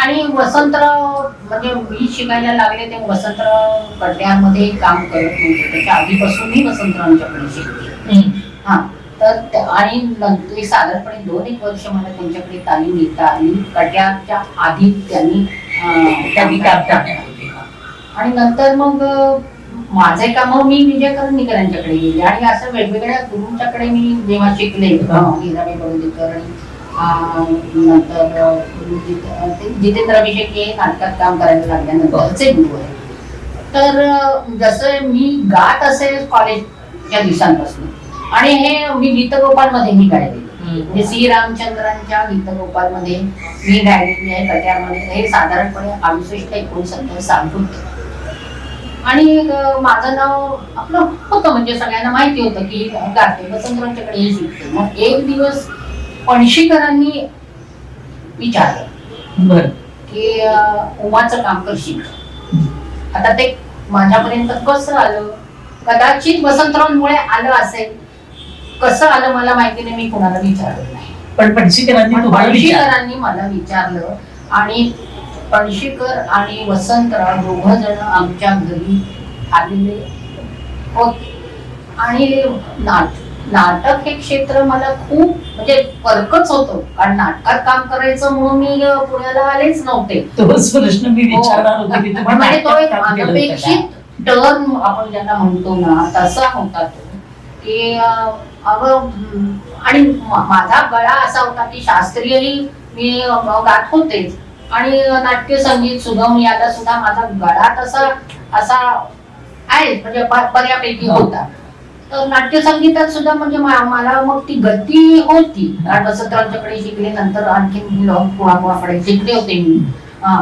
आणि वसंतराव म्हणजे मी शिकायला लागले ते वसंतराव कट्यारमध्ये काम करत नव्हते, त्याच्या आधीपासून मी वसंतरावांच्याकडे शिकते. हा तर आणि नंतर साधारणपणे 2-1 वर्ष मला त्यांच्याकडे तालीम घेता आली. कट्यारच्या आधी त्यांनी आणि नंतर मग माझे काम मी विजय निकरांच्याकडे गेले आणि असं वेगवेगळ्या गुरूंच्याकडे मी जेव्हा शिकले, हिराबाई बडोदेकर आणि नंतर जितेंद्र अभिषेक हे नाटकात काम करायला लागल्यानंतरचे गुरु आहे. तर जसं मी गात असे कॉलेजच्या दिवसांपासून आणि हे मी गीतगोपालमध्येही गायले, म्हणजे सी रामचंद्रांच्या गीतगोपालमध्ये मी गायलेली आहे कट्यारमध्ये. हे साधारणपणे 68-69 साल होतं आणि माझं नाव आपलं होतं, म्हणजे सगळ्यांना माहिती होतं की गाते वसंतरावांच्याकडेही शिकते. मग एक दिवस पणशीकरांनी विचारलं की उमाचं काम करशील. आता ते माझ्यापर्यंत कसं आलं, कदाचित वसंतरावांमुळे आलं असेल, कसं आलं मला माहिती नाही, मी कुणाला विचारलं नाही. पण पणशीकरांनी मला विचारलं आणि पणशीकर आणि वसंतराव दोघं जण आमच्या घरी आलेले होते. आणि नाटक हे क्षेत्र मला खूप म्हणजे परकच होतं, कारण नाटकात काम करायचं म्हणून मी पुण्याला आलेच नव्हते. तोच प्रश्न मी विचारणार होते की तुम्ही म्हणजे तो एक नाटकात काम केलं होतं का? अनपेक्षित टर्न आपण ज्यांना म्हणतो ना, तसा होता तो की अगं. आणि माझा गळा असा होता की शास्त्रीयही मी गात होतेच आणि नाट्य संगीत सुगम याला सुद्धा माझा गळा तसा असा आहे, म्हणजे बऱ्यापैकी होता. तर नाट्यसंगीतात सुद्धा म्हणजे मला मग ती गती होती. कारण वसंतरावांच्याकडे शिकले, नंतर आणखी कोणाकोणाकडे शिकले होते मी,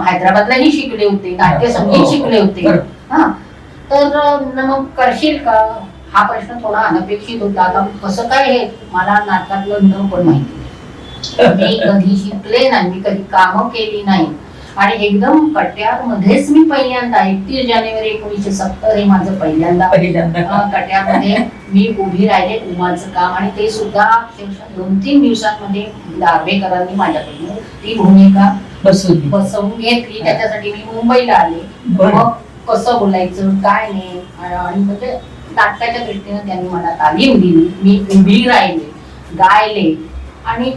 हैदराबादलाही शिकले होते, नाट्यसंगीत शिकले होते. हा तर मग करशील का हा प्रश्न थोडा अनपेक्षित होता. आता कसं काय हे मला नाटकातलं न पण माहिती नाही, मी कधी शिकले नाही, मी कधी कामं केली नाही. आणि एकदम कट्यारमध्येच मी पहिल्यांदा 31 जानेवारी 1970 हे माझं पहिल्यांदा कट्यारमध्ये मी उभी राहिले उमाचं काम. आणि ते सुद्धा 2-3 दिवसांमध्ये दार्वेकरांनी माझ्याकडून ती भूमिका बसवून घेतली. त्याच्यासाठी मी मुंबईला आले. मग कसं बोलायचं काय नाही, आणि म्हणजे नाटकाच्या दृष्टीने त्यांनी मला तालीम दिली. मी उभी राहिले, गायले आणि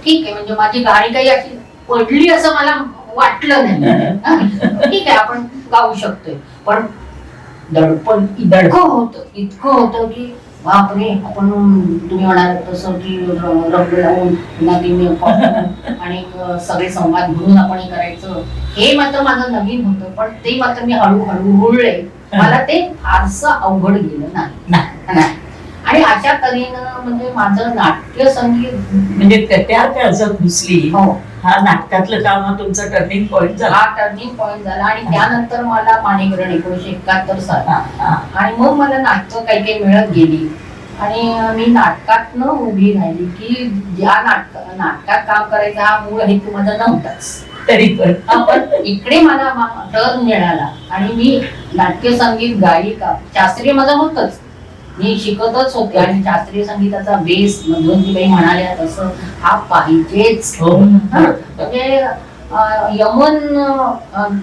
ठीक आहे, म्हणजे माझी गाणी काही अशी पडली असं मला वाटलं नाही. ठीक आहे, आपण गाऊ शकतोय. पण दडपण इतकं होतं की बापरे, आपण तुम्ही म्हणाल तसं की रंग लावून आणि सगळे संवाद म्हणून आपण हे करायचं, हे मात्र माझं नवीन होतं. पण ते मात्र मी हळूहळू रुळले. मला ते फारसं अवघड गेलं नाही. आणि अशा तऱ्हेनं म्हणजे माझं नाट्य संगीत म्हणजे कट्यार काळजात घुसली. हा नाटकातलं काम हा तुमचा टर्निंग पॉइंट झाला. हा टर्निंग पॉइंट झाला. आणि त्यानंतर मला माणिकरण 1971 साली. आणि मग मला नाटकं काही काही मिळत गेली आणि मी नाटकात उभी राहिली की ज्या नाटकात काम करायचा हा मूळ हेतू माझा नव्हताच, तरी पण इकडे मला टर्न मिळाला आणि मी नाट्य संगीत गायिका. शास्त्रीय माझं होतच, मी शिकतच होते आणि शास्त्रीय संगीताचा बेस मधुवंतीबाई म्हणाल्या तसं हा पाहिजेच. म्हणजे यमन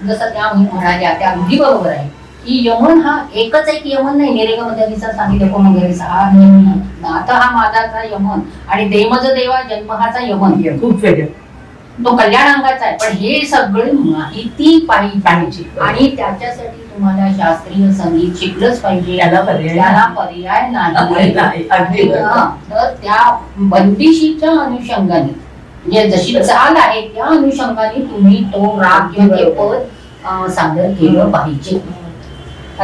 जसं त्या म्हणाल्या त्या अगदी बरोबर आहे की यमन हा एकच एक यमन नाही. निरेगा मध्यविसा सांगितलं वगैरे आता हा माझाचा यमन आणि देमज देवा जन्महाचा यमन खूप वेगळं, तो कल्याणांगाचा आहे. पण हे सगळी माहिती पाहिजे आणि त्याच्यासाठी तुम्हाला शास्त्रीय संगीत शिकलंच पाहिजे, त्याला पर्याय नाही. तर त्या बंदिशीच्या अनुषंगाने म्हणजे जशी चाल आहे त्या अनुषंगाने तुम्ही तो राग किंवा ते पद सादर केलं पाहिजे.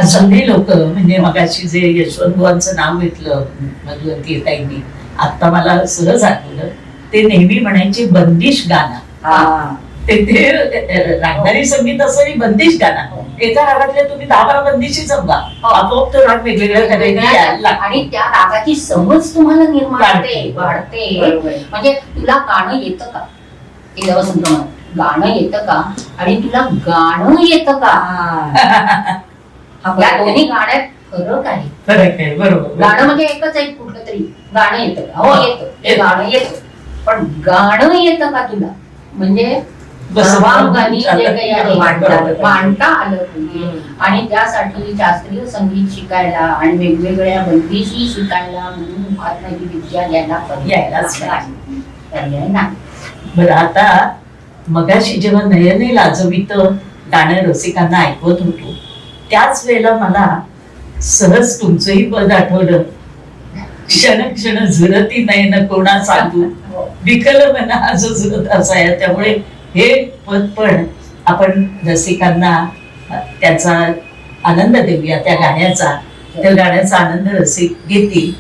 जुने लोक म्हणजे मगाशी जे यशवंतभावांचं नाव घेतलं मधुवंती ताईंनी, आता मला सहज आठवलं, ते नेहमी म्हणायचे बंदिश गाणं. हा. ते रागदारी संगीत असं आणि बंदिश गाणं, एका रागातल्या तुम्ही 10-12 बंदिशी जमवा, आपोआप तो राग वेगवेगळ्या तऱ्हेने यायला लागतो. आणि त्या रागाची समज तुम्हाला निर्माण होते, वाढते. बरोबर. म्हणजे तुला गाणं येतं का, ते वसंत म्हणत, गाणं येतं का आणि तुला गाणं येतं का, या दोन्ही गाण्यात फरक आहे. फरक आहे, बरोबर. गाणं म्हणजे एकच आहे, कुठलं तरी गाणं येतं का, हो येतं, हे गाणं येतं, पण गाणं येतं का तुला, म्हणजे सर्वांगाने जे काही आहे मांडता आलं पाहिजे. आणि त्यासाठी शास्त्रीय संगीत शिकायला आणि वेगवेगळ्या बंदिशी शिकायला म्हणून महात्माची विद्या घ्यायला यायलाच पर्याय नाही. बरं, आता मगाशी जेव्हा नयने लाजवीत गाणं रसिकांना ऐकवत होतो, त्याच वेळेला मला सहज तुमचंही पद आठवलं, क्षण क्षण झुरती नयन कोणा सांगू, विकल मना आज झुरत असाय. त्यामुळे हे पद पण आपण रसिकांना त्याचा आनंद देऊया, त्या गाण्याचा आनंद रसिक घेतील.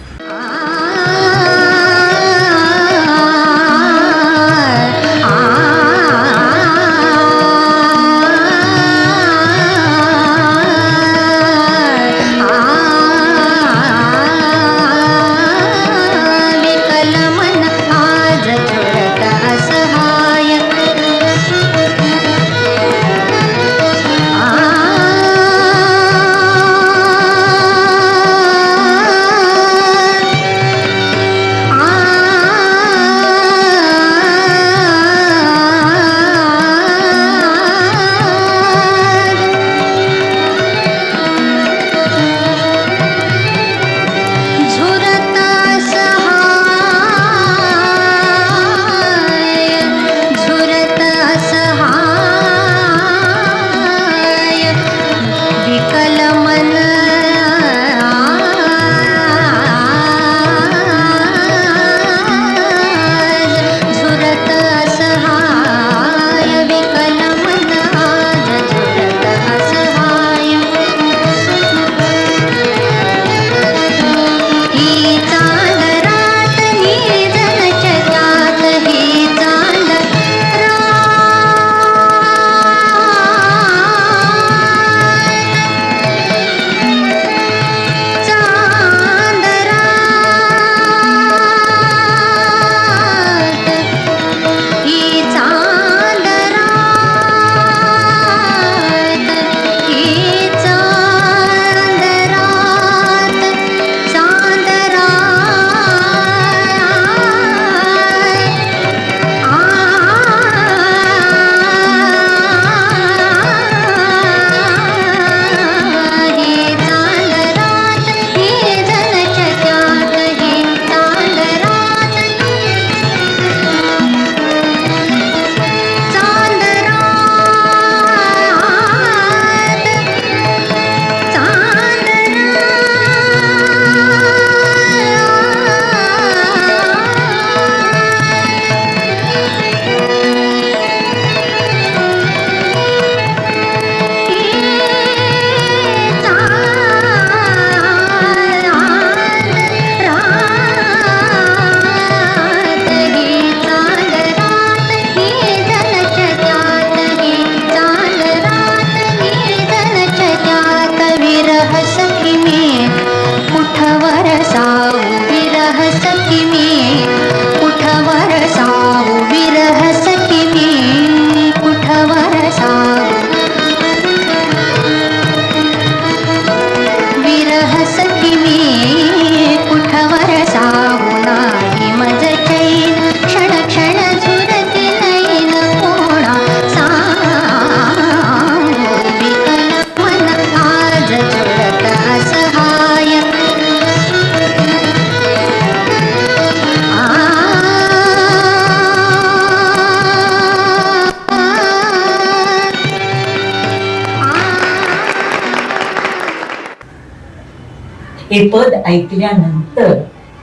हे पद ऐकल्यानंतर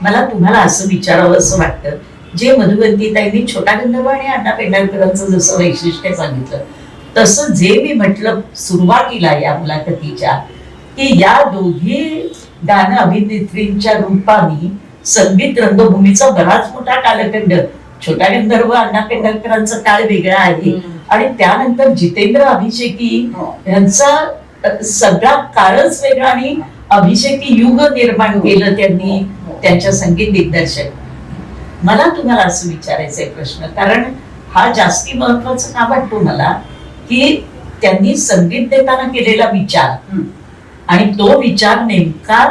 मला तुम्हाला असं विचारावं असं वाटतं, जे मधुवंतीताईंनी छोटा गंधर्व आणि अण्णा पेंढारकरांचं जसं वैशिष्ट्य सांगितलं, तसं जे मी म्हटलं सुरुवातीला या मुलाखतीच्या, की या दोघी गाणं अभिनेत्रींच्या रूपाने संगीत रंगभूमीचा बराच मोठा कालखंड, छोटा गंधर्व अण्णा पेंढारकरांचा काळ वेगळा आहे आणि त्यानंतर जितेंद्र अभिषेकी यांचा सगळा काळच वेगळा आणि अभिषेकी युग निर्माण केलं त्यांनी त्यांच्या संगीत दिग्दर्शक. मला तुम्हाला असं विचारायचंय प्रश्न, कारण हा जास्ती महत्वाचा का वाटतो मला, की त्यांनी संगीत देताना केलेला विचार आणि तो विचार नेमका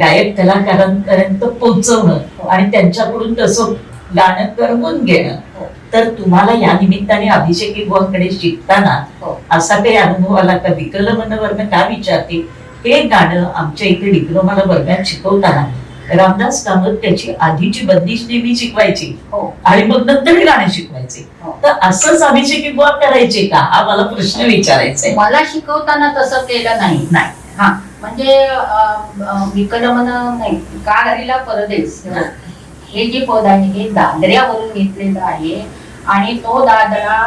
गायक कलाकारांपर्यंत पोहोचवणं आणि त्यांच्याकडून तसं गाणं करवून घेणं. तर तुम्हाला या निमित्ताने अभिषेकी बुवांकडे शिकताना असा काही अनुभव आला का? विकलमन वर्ग का विचारते, हे गाणं आमच्या इथे डिप्लोमाला वर्गात शिकवताना रामदास कामत त्याची आधीची बंदिश नेहमी शिकवायची आणि मग नंतर गाणं शिकवायचे. तर असंच अभिषेकी बुवा करायचे का, हा मला प्रश्न विचारायचा आहे. मला शिकवताना तसं केलं नाही. हा म्हणजे विकलमन नाही, का घरीला परदेश हे जे पद आहे हे दादऱ्यावरून घेतलेलं आहे आणि तो दादरा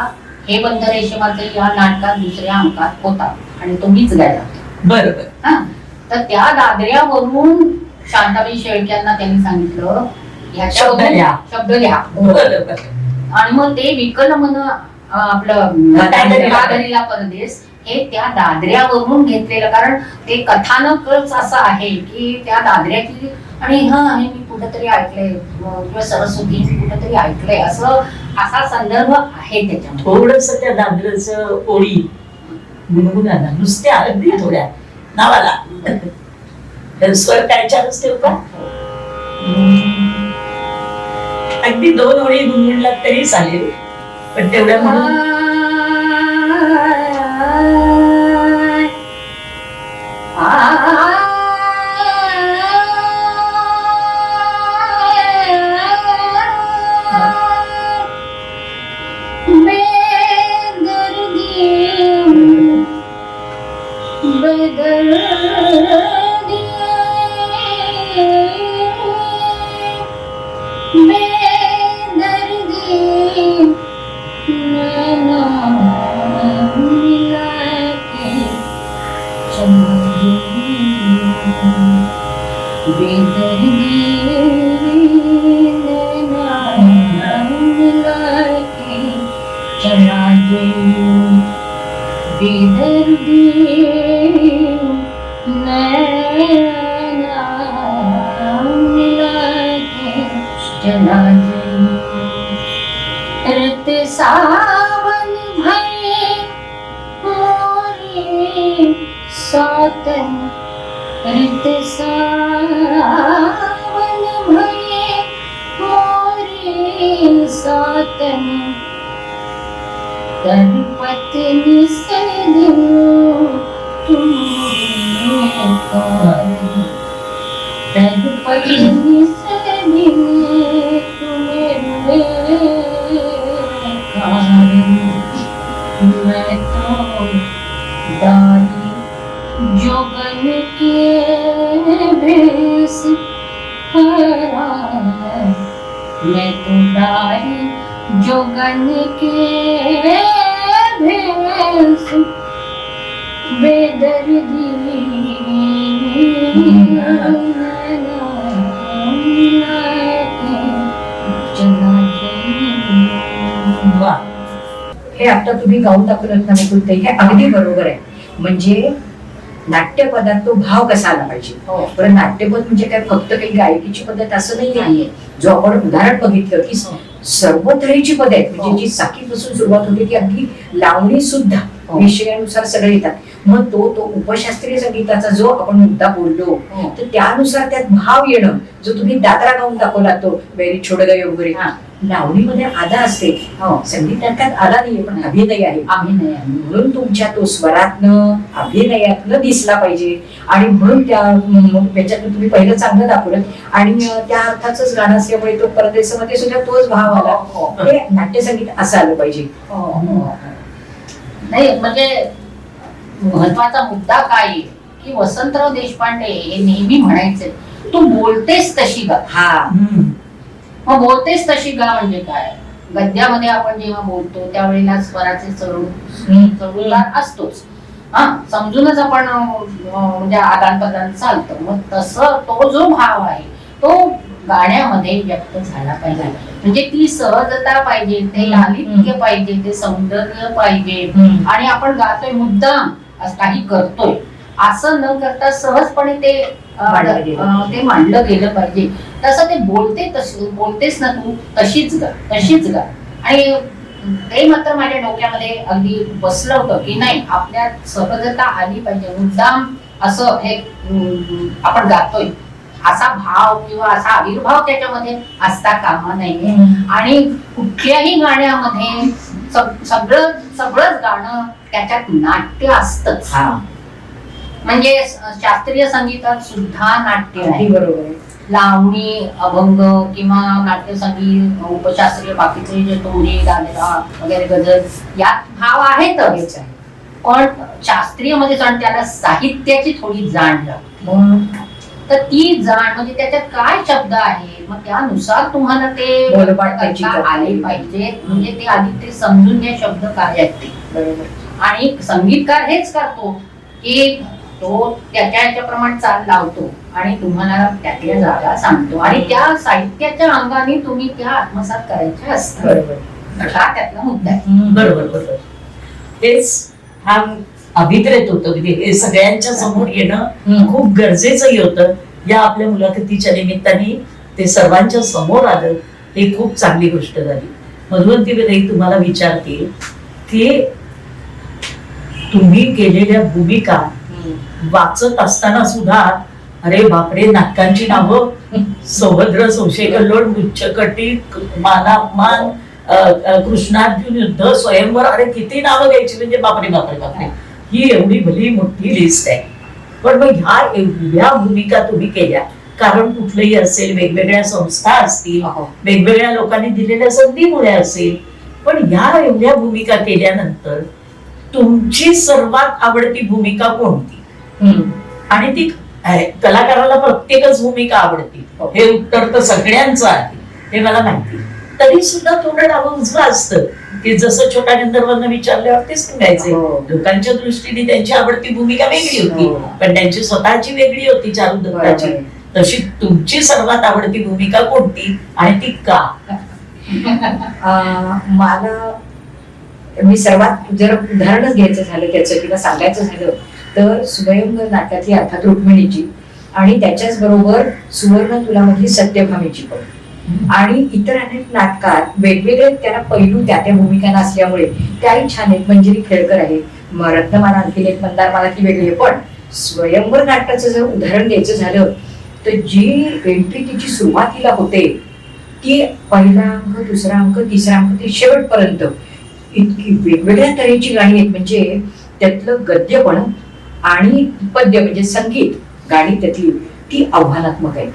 हे बंध रेशमाचे या नाटकात दुसऱ्या अंकात होता आणि तो मीच गायला. बरोबर. हा, तर त्या दादऱ्यावरून शांताबाई शेळक्यांना त्यांनी सांगितलं शब्द लिहा. शब्द लिहा. बरोबर. आणि मग ते विकलमन आपलं दादरीला परदेश हे त्या दादऱ्यावरून घेतलेलं, कारण ते कथानकच असं आहे की त्या दादऱ्याची आणि हे मी कुठेतरी ऐकलंय किंवा सरस्वती कुठेतरी ऐकलंय असं असा संदर्भ आहे त्याच्यामध्ये. थोडस त्या दादरचं ओळी गुणगुणाला नुसत्या अगदी थोड्या नावाला स्वर काय चालूच ठेवू का? अगदी 2 ओळी गुणगुणला तरी चालेल, पण तेवढ्या म्हणून रत सावन भये मोरे सातन, रत सावन भये मोरे सातन, तर पत्नी सदिन तुम्हें कारण, तर पत्नी सदिन तुम्हें कारण, मैं तो डाली जोगन के भेष हरा, मैं तो डाली जोगन के भेष बेदर्दी हे आता तुम्ही गाऊन दाखवलं ना मुकुलताई, हे अगदी बरोबर आहे. म्हणजे नाट्यपदात तो भाव कसा आला पाहिजे. बरं, नाट्यपद म्हणजे काय फक्त काही गायकीची पद्धत असं नाही आहे. जो आपण उदाहरण बघितलं की सर्व तऱ्हेची पद आहेत, म्हणजे जी साखीपासून सुरुवात होते की अगदी लावणी सुद्धा विषयानुसार सगळे येतात. मग तो उपशास्त्रीय संगीताचा जो आपण मुद्दा बोललो तर त्यानुसार त्यात भाव येणं, जो तुम्ही दादरा गाऊन दाखवला तो वेरी छोडगय वगैरे, लावणीमध्ये आदा असते, संगीत नाटकात आला नाहीये पण अभिनय आहे. अभिनय म्हणून तुमच्या तो स्वरातनं अभिनयातनं दिसला पाहिजे आणि म्हणून त्याच्यातून तुम्ही पहिलं चांगलं दाखवलं आणि त्या अर्थाचंच गाणं असल्यामुळे तो परदेशामध्ये सुद्धा तोच भाव आला. हे नाट्यसंगीत असं आलं पाहिजे. नाही म्हणजे महत्वाचा मुद्दा काय आहे की वसंतराव देशपांडे हे नेहमी म्हणायचे, तू बोलतेस तशी गा. हा, मग बोलतेस तशी गा म्हणजे काय? गद्यामध्ये आपण जेव्हा बोलतो त्यावेळेला स्वराचे चढउतार असतोच, समजूनच आपण म्हणजे आदान प्रदान चालतं. मग तसं तो जो भाव आहे तो गाण्यामध्ये व्यक्त झाला पाहिजे. म्हणजे ती सहजता पाहिजे, ते लालित्य पाहिजे, ते सौंदर्य पाहिजे. आणि आपण गातोय मुद्दाम काही करतोय असं न करता सहजपणे ते मांडलं गेलं पाहिजे. तसं ते बोलतेस ना तू, तशीच गा. आणि ते मात्र माझ्या डोक्यामध्ये अगदी बसलं होतं की नाही, आपल्यात सहजता आली पाहिजे. मुद्दाम असं हे आपण गातोय असा भाव किंवा असा आविर्भाव त्याच्यामध्ये असता कामा नाहीये. आणि कुठल्याही गाण्यामध्ये सगळंच गाणं त्याच्यात नाट्य असतंच. म्हणजे शास्त्रीय संगीतात सुद्धा नाट्य आहे. बरोबर. लावणी, अभंग किंवा नाट्यसंगीत, उपशास्त्रीय बाकीचे जे तोडी, दादरा वगैरे, गजल यात भाव आहेतच. पण शास्त्रीय मध्ये त्याला साहित्याची थोडी जाण लागते. तर ती जाण म्हणजे त्याच्यात काय शब्द आहे, मग त्यानुसार तुम्हाला ते आले पाहिजे. म्हणजे ते आधी ते समजून घ्या शब्द काय आहेत ते. बरोबर. आणि संगीतकार हेच करतो की तो त्याच्याप्रमाणे चाल लावतो आणि तुम्हाला त्यातल्या जागा सांगतो आणि त्या साहित्याच्या अंगाने तुम्ही त्या आत्मसात करायच्या असतात. बरोबर. हा त्यातला मुद्दा आहे. बरोबर. तेच हा अभिप्रेत होतं. म्हणजे हे सगळ्यांच्या समोर येणं खूप गरजेचंही होतं. या आपल्या मुलाखतीच्या निमित्ताने ते सर्वांच्या समोर आलं, ही खूप चांगली गोष्ट झाली. मधुवंती, तुम्हाला विचारते की तुम्ही केलेल्या भूमिका वाचत असताना सुद्धा अरे बापरे, नाटकांची नावं सौभद्र, संशय कल्लोळ, मृच्छकटी, मानापमान, कृष्णार्जुन युद्ध, स्वयंवर, अरे किती नावं घ्यायची. म्हणजे बापरे बापरे बापरे, ही एवढी भली मोठी लिस्ट आहे. पण मग ह्या एवढ्या भूमिका तुम्ही केल्या, कारण कुठलंही असेल, वेगवेगळ्या संस्था असतील, वेगवेगळ्या लोकांनी दिलेल्या संधीमुळे असेल, पण ह्या एवढ्या भूमिका केल्यानंतर तुमची सर्वात आवडती भूमिका कोणती? आणि ती कलाकाराला प्रत्येकच भूमिका आवडती हे उत्तर तर सगळ्यांचं आहे, हे मला माहिती. तरी सुद्धा थोडं डावं उजवं असतं की जसं छोटा गंधर्वांना विचारल्यावर तेच सांगायचे. लोकांच्या दृष्टीने त्यांची आवडती भूमिका वेगळी होती, पण त्यांची स्वतःची वेगळी होती चारुदत्ताची. तशी तुमची सर्वात आवडती भूमिका कोणती आणि ती का? मला मी सर्वात जर उदाहरणच घ्यायचं झालं त्याचं किंवा सांगायचं झालं तर स्वयंवर नाटकातली अर्थात रुक्मिणीची आणि त्याच्याच बरोबर सुवर्ण तुलामधली सत्यभामेची पण. आणि इतर अनेक नाटकात वेगवेगळे त्याला पैलू त्या भूमिका नसल्यामुळे त्याही छान आहेत. मंजिरी खेळकर आहे, रत्नमाला आणखी एक, मंदारमाला ती वेगळी आहे. पण स्वयंवर नाटकाचं जर उदाहरण द्यायचं झालं तर जी एंट्री तिची सुरुवातीला होते ती पहिला अंक, दुसरा अंक, तिसरा अंक ते शेवटपर्यंत इतकी वेगवेगळ्या तऱ्हेची गाणी आहेत. म्हणजे त्यातलं गद्य पण आणि पद्य म्हणजे संगीत गाणी त्यातली ती आव्हानात्मक आहे.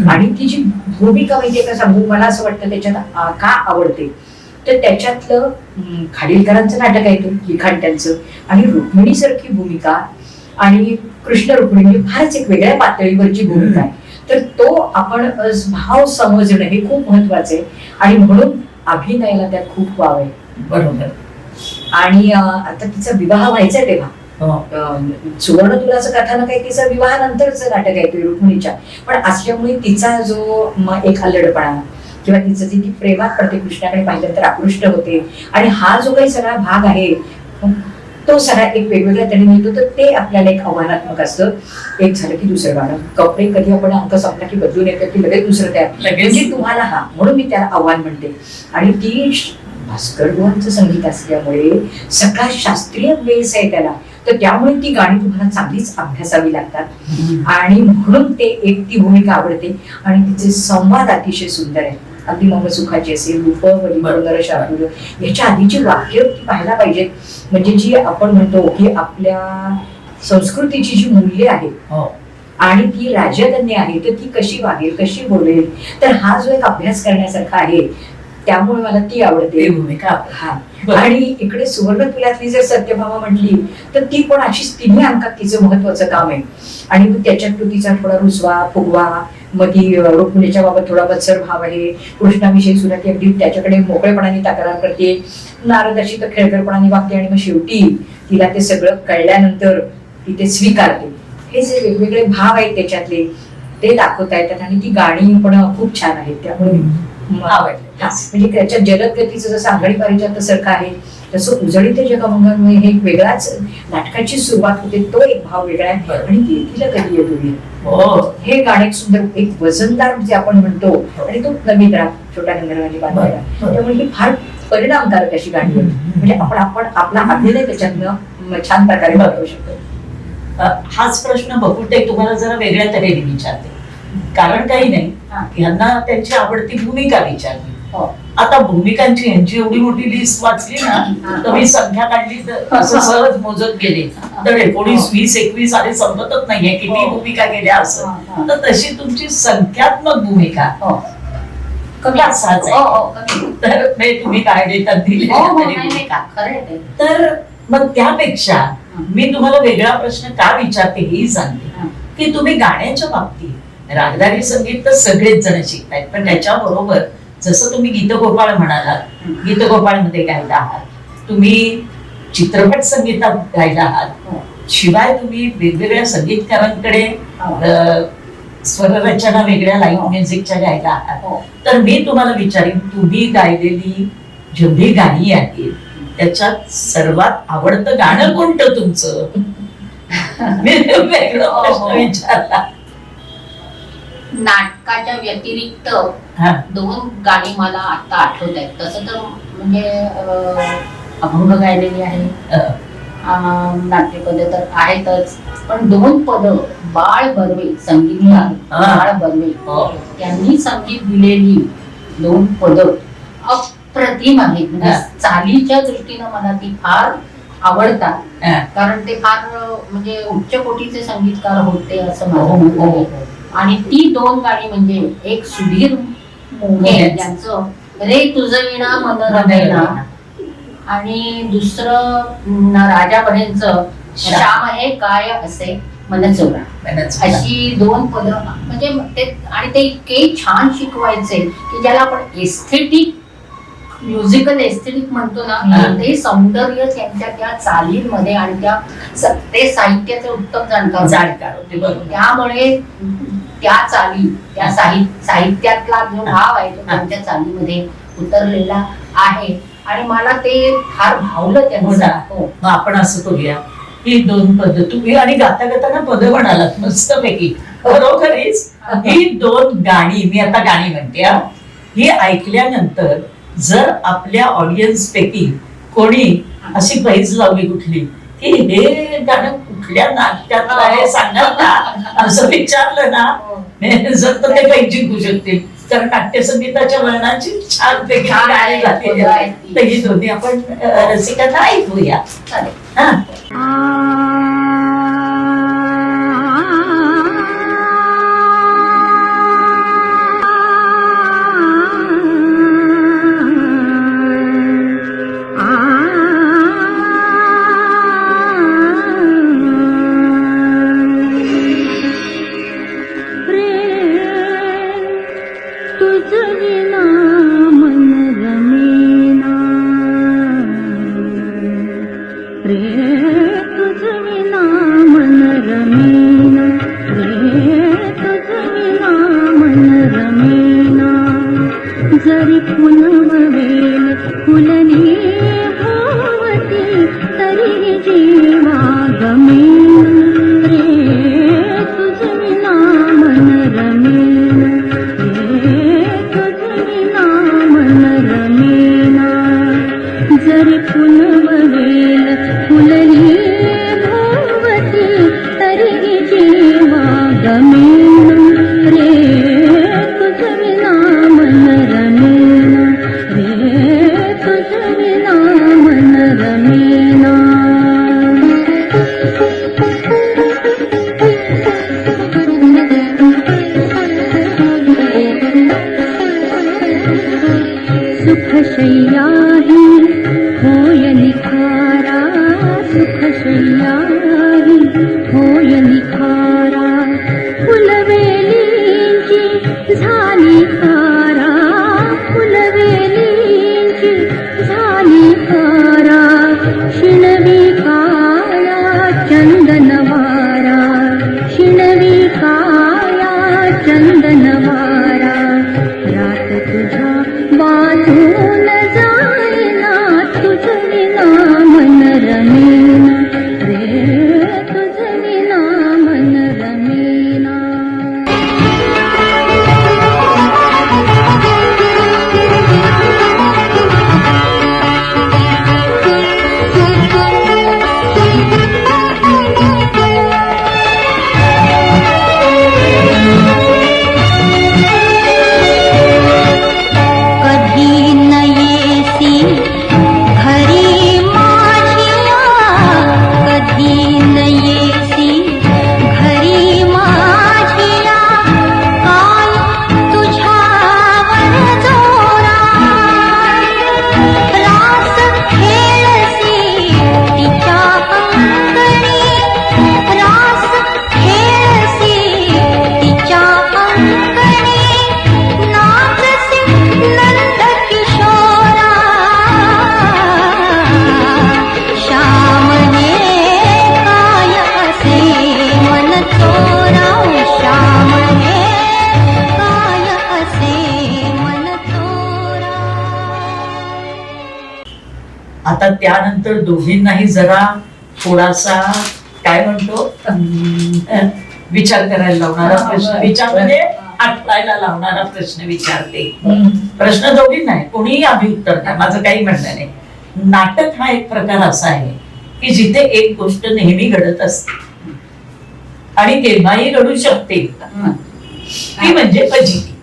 आणि ती जी भूमिका माहितीये का सांगू, मला असं वाटतं त्याच्यात का आवडते तर त्याच्यातलं खाडीलकरांचं नाटक आहे ते लिखाण त्यांचं, आणि रुक्मिणी सारखी भूमिका आणि कृष्ण रुक्मिणी म्हणजे फारच एक वेगळ्या पातळीवरची भूमिका आहे. तर तो आपण भाव समजणं हे खूप महत्वाचं आहे आणि म्हणून अभिनयाला त्यात खूप वाव आहे. बरोबर. आणि आता तिचा विवाह व्हायचा तेव्हा सुवर्ण तुलाचं कथानक आहे, तिचा विवाहानंतरच नाटक आहे ते रुक्मिणीच्या. पण असल्यामुळे तिचा जो एक अल्लडपणा किंवा तिचं जी ती प्रेमात पडते कृष्णाकडे पाहिल्यानंतर आकृष्ट होते आणि हा जो काही सगळा भाग आहे तो सगळा एक वेगवेगळ्या तऱ्हेने येतो. तर ते आपल्याला एक आव्हानात्मक असतं. एक झालं की दुसरं गाणं, कपडे कधी आपण अंक संपला की बदलून येतं की लगेच दुसरं तयार, म्हणजे तुम्हाला हा म्हणून मी त्याला आव्हान म्हणते. आणि ती भास्कर बुवांचं संगीत असल्यामुळे सगळा शास्त्रीय बेस आहे त्याला, तर त्यामुळे ती गाणी तुम्हाला चांगलीच अभ्यासावी लागतात आणि म्हणून ते एक ती भूमिका आवडते. आणि तिचे संवाद अतिशय सुंदर आहे. अगदी मग सुखाची असेल, रूप शार्दूल, याच्या आधीची वाक्य ती पाहायला पाहिजेत. म्हणजे जी आपण म्हणतो की आपल्या संस्कृतीची जी मूल्य आहेत आणि ती राजकन्या आहे तर ती कशी वागेल, कशी बोलेल, तर हा जो एक अभ्यास करण्यासारखा आहे. त्यामुळे मला ती आवडते भूमिका. हा. आणि इकडे सुवर्ण तुलातली जर सत्यभामा म्हटली तर ती पण अशीच तिन्ही अंकात तिचं महत्वाचं काम आहे. आणि मग त्याच्यात तिचा थोडा रुसवा फुगवा, मग ती रुक्मिणीच्या बाबत थोडा बत्सर भाव आहे, कृष्णाविषयी सुद्धा ती अगदी त्याच्याकडे मोकळेपणाने तक्रार करते, नारदाशी तर खेळकरपणाने वागते आणि मग शेवटी तिला ते सगळं कळल्यानंतर ती ते स्वीकारते. हे जे वेगवेगळे भाव आहेत त्याच्यातले ते दाखवता येतात आणि ती गाणी पण खूप छान आहेत. त्यामुळे आवडले. म्हणजे त्याच्यात जलद गतीचं जसं आंधळी पारिजात सारखं आहे तसं उजळी ते जगमंगलमय हे एक वेगळाच नाटकाची सुरुवात होते. तो एक भाव वेगळा आहे आणि तिला कधी येतो हो हे गाणे सुंदर एक वजनदार जे आपण म्हणतो आणि तो नवीन राग छोट्या गंधर्वांनी बांधलेला. त्यामुळे ही फार परिणामकारक अशी गाणी आहेत. म्हणजे आपण आपला अभिनय त्याच्यातनं छान प्रकारे बघू शकतो. हाच प्रश्न बकुटे तुम्हाला जरा वेगळ्या तऱ्हेने विचारते. कारण काही नाही, यांना त्यांची आवडती भूमिका विचारली. आता भूमिकांची यांची एवढी मोठी लिस्ट वाचली ना तर मी संख्या काढली तर असं सहज मोजत गेले तर 19, 20, 21 आले संपतच नाहीये किती भूमिका गेल्या असं. तर तशी तुमची संख्यात्मक भूमिका कमी असाच आहे. तर तुम्ही काय देतात दिले भूमिका. तर मग त्यापेक्षा मी तुम्हाला वेगळा प्रश्न का विचारते हेही सांगते की तुम्ही गाण्याच्या बाबतीत रागदारी संगीत तर सगळेच जण शिकतायत, पण त्याच्याबरोबर जसं तुम्ही गीतगोपाळ म्हणालात, गीतगोपाळ मध्ये गायला आहात, तुम्ही चित्रपट संगीतात गायला आहात, शिवाय तुम्ही वेगवेगळ्या संगीतकारांकडे स्वररचना वेगळ्या लाईव्ह म्युझिकच्या गायला आहात. तर मी तुम्हाला विचारीन, तुम्ही गायलेली जेवढी गाणी आहेत त्याच्यात सर्वात आवडतं गाणं कोणतं तुमचं? मी वेगळा प्रश्न विचारला. नाटकाच्या व्यतिरिक्त हा 2 गाणी मला आता आठवत आहेत. तसं तर म्हणजे अभंग गायलेली आहे, नाट्यपद तर आहेतच, पण 2 पद बाळ बर्वे संगीतकार बाळ बर्वे यांनी संगीत दिलेली 2 पद अप्रतिम आहेत. म्हणजे चालीच्या दृष्टीनं मला ती फार आवडतात. कारण ते फार म्हणजे उच्च कोटीचे संगीतकार होते असं माझं मत आहे. आणि ती 2 गाणी म्हणजे एक सुधीर मोघे यांचं रे तुझं विणा मन रमेना आणि दुसरं राजा बनेंचं श्याम हे काय असे मन चोरा. अशी 2 पद म्हणजे ते आणि ते इतके छान शिकवायचे की ज्याला आपण एस्थेटिक म्युझिकल एस्थेटिक म्हणतो ना, ते सौंदर्य त्यांच्या त्या चालींमध्ये आणि ते साहित्याचे उत्तम जाणकार होते. त्यामुळे त्या चाली त्या साहित्यातला जो भाव आहे तो त्यांच्या चालीमध्ये उतरलेला आहे आणि मला ते फार भावलं त्यांचं. आपण असं करूया, ही 2 पद तुम्ही आणि गाता गाताना पद म्हणालात मस्तपैकी. खरोखरीच ही 2 गाणी मी आता गाणी म्हणते, ही ऐकल्यानंतर जर आपल्या ऑडियन्स पैकी कोणी अशी पैज लावली कुठली की हे गाणं कुठल्या नाट्यातलं आहे सांगाल का असं विचारलं ना, जर तर ते पैज जिंकू शकतील. तर नाट्यसंगीताच्या वर्णाची छान पैकी गाणी झालेली आहेत. तर ही दोन्ही आपण रसिकांना ऐकूया. हा जरी पुनवेल फुलनी होवती तरी जीवा गमेन रे तुझविना मन रमेन रे तुझविना मन रमेना. जरी पुनवेल फुलनी होवती तरी जीवा गमेन रे तुझविना मन रमेना रे तुझविना मन रमेना. सुखशय्या ही होय निखारा, सुखशय्या ही होय निखारा, फुलवेलींची झाली खारा, फुलवेलींची झाली खारा, शिणवी खारा त्यानंतर दोघींनाही जरा थोडासा काय म्हणतो विचार करायला लावणारा प्रश्न, विचार म्हणजे आठवायला लावणारा प्रश्न विचारते. प्रश्न दोघींना आहे, कोणीही आम्ही उत्तर द्या, माझं काही म्हणणं नाही. नाटक हा एक प्रकार असा आहे की जिथे एक गोष्ट नेहमी घडत असते आणि केव्हाही घडू शकते, ती म्हणजे फजिती.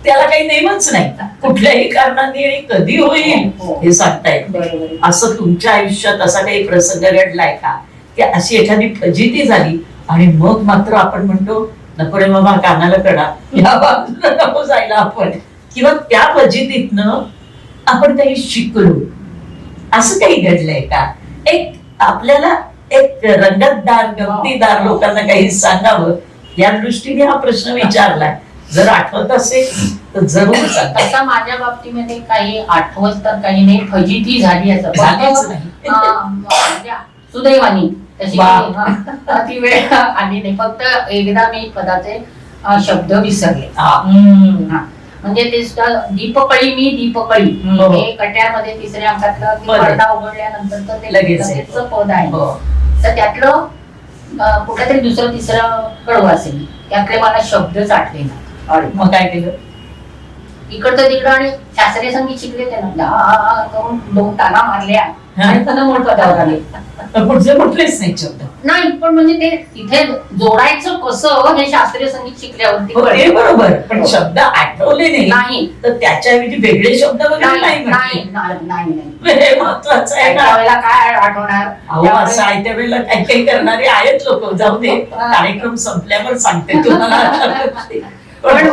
त्याला काही नेमच नाही, कुठल्याही कारणाने आणि कधी होईल हे सांगता येत नाही. असं तुमच्या आयुष्यात असा काही प्रसंग घडलाय का की अशी एखादी फजिती झाली आणि मग मात्र आपण म्हणतो नको रे बाबा कानाला कडा, या बाजूला नको जायला आपण, किंवा त्या फजितीतनं आपण काही शिकलो, असं काही घडलंय का? एक आपल्याला एक रंगतदार गमतीदार लोकांना काही सांगावं या दृष्टीने हा प्रश्न विचारलाय. जर आठवत असेल तर जरूर सांगा. तसं माझ्या बाबतीमध्ये काही आठवत तर काही नाही, फजिती झाली असं झालीच नाही. म्हणजे सुदैवानी तशी ती वेळ आली नाही. फक्त एकदा मी पदाचे शब्द विसरले. म्हणजे ते दीपकळी मी दीपकळी हे कट्यामध्ये तिसऱ्या अंकातलं पडदा उघडल्यानंतर तर ते लगेच पद आहे. तर त्यातलं कुठेतरी दुसरं तिसरं कडवं असेल, त्यातले मला शब्दच आठले नाही. मग काय केलं? इकडचं तिकडं आणि शास्त्रीय संगीत शिकले त्यांना करून 2 ताना मारल्या आणि पुन्हा मूळ पदावर आले. पुढचे कुठलेच नाही शब्द नाही, पण म्हणजे ते इथे जोडायचं कसं हे शास्त्रीय संगीत शिकल्यावरती ते बरोबर, पण शब्द आठवले नाही तर त्याच्याऐवजी वेगळे शब्द वगैरे नाही नाही महत्वाचं आहे ना. त्यावेळेला काय आठवणार? अहो असं आहे त्यावेळेला काही काही करणारे आहेत लोक. जाऊ दे, कार्यक्रम संपल्यावर सांगते तुम्हाला. पण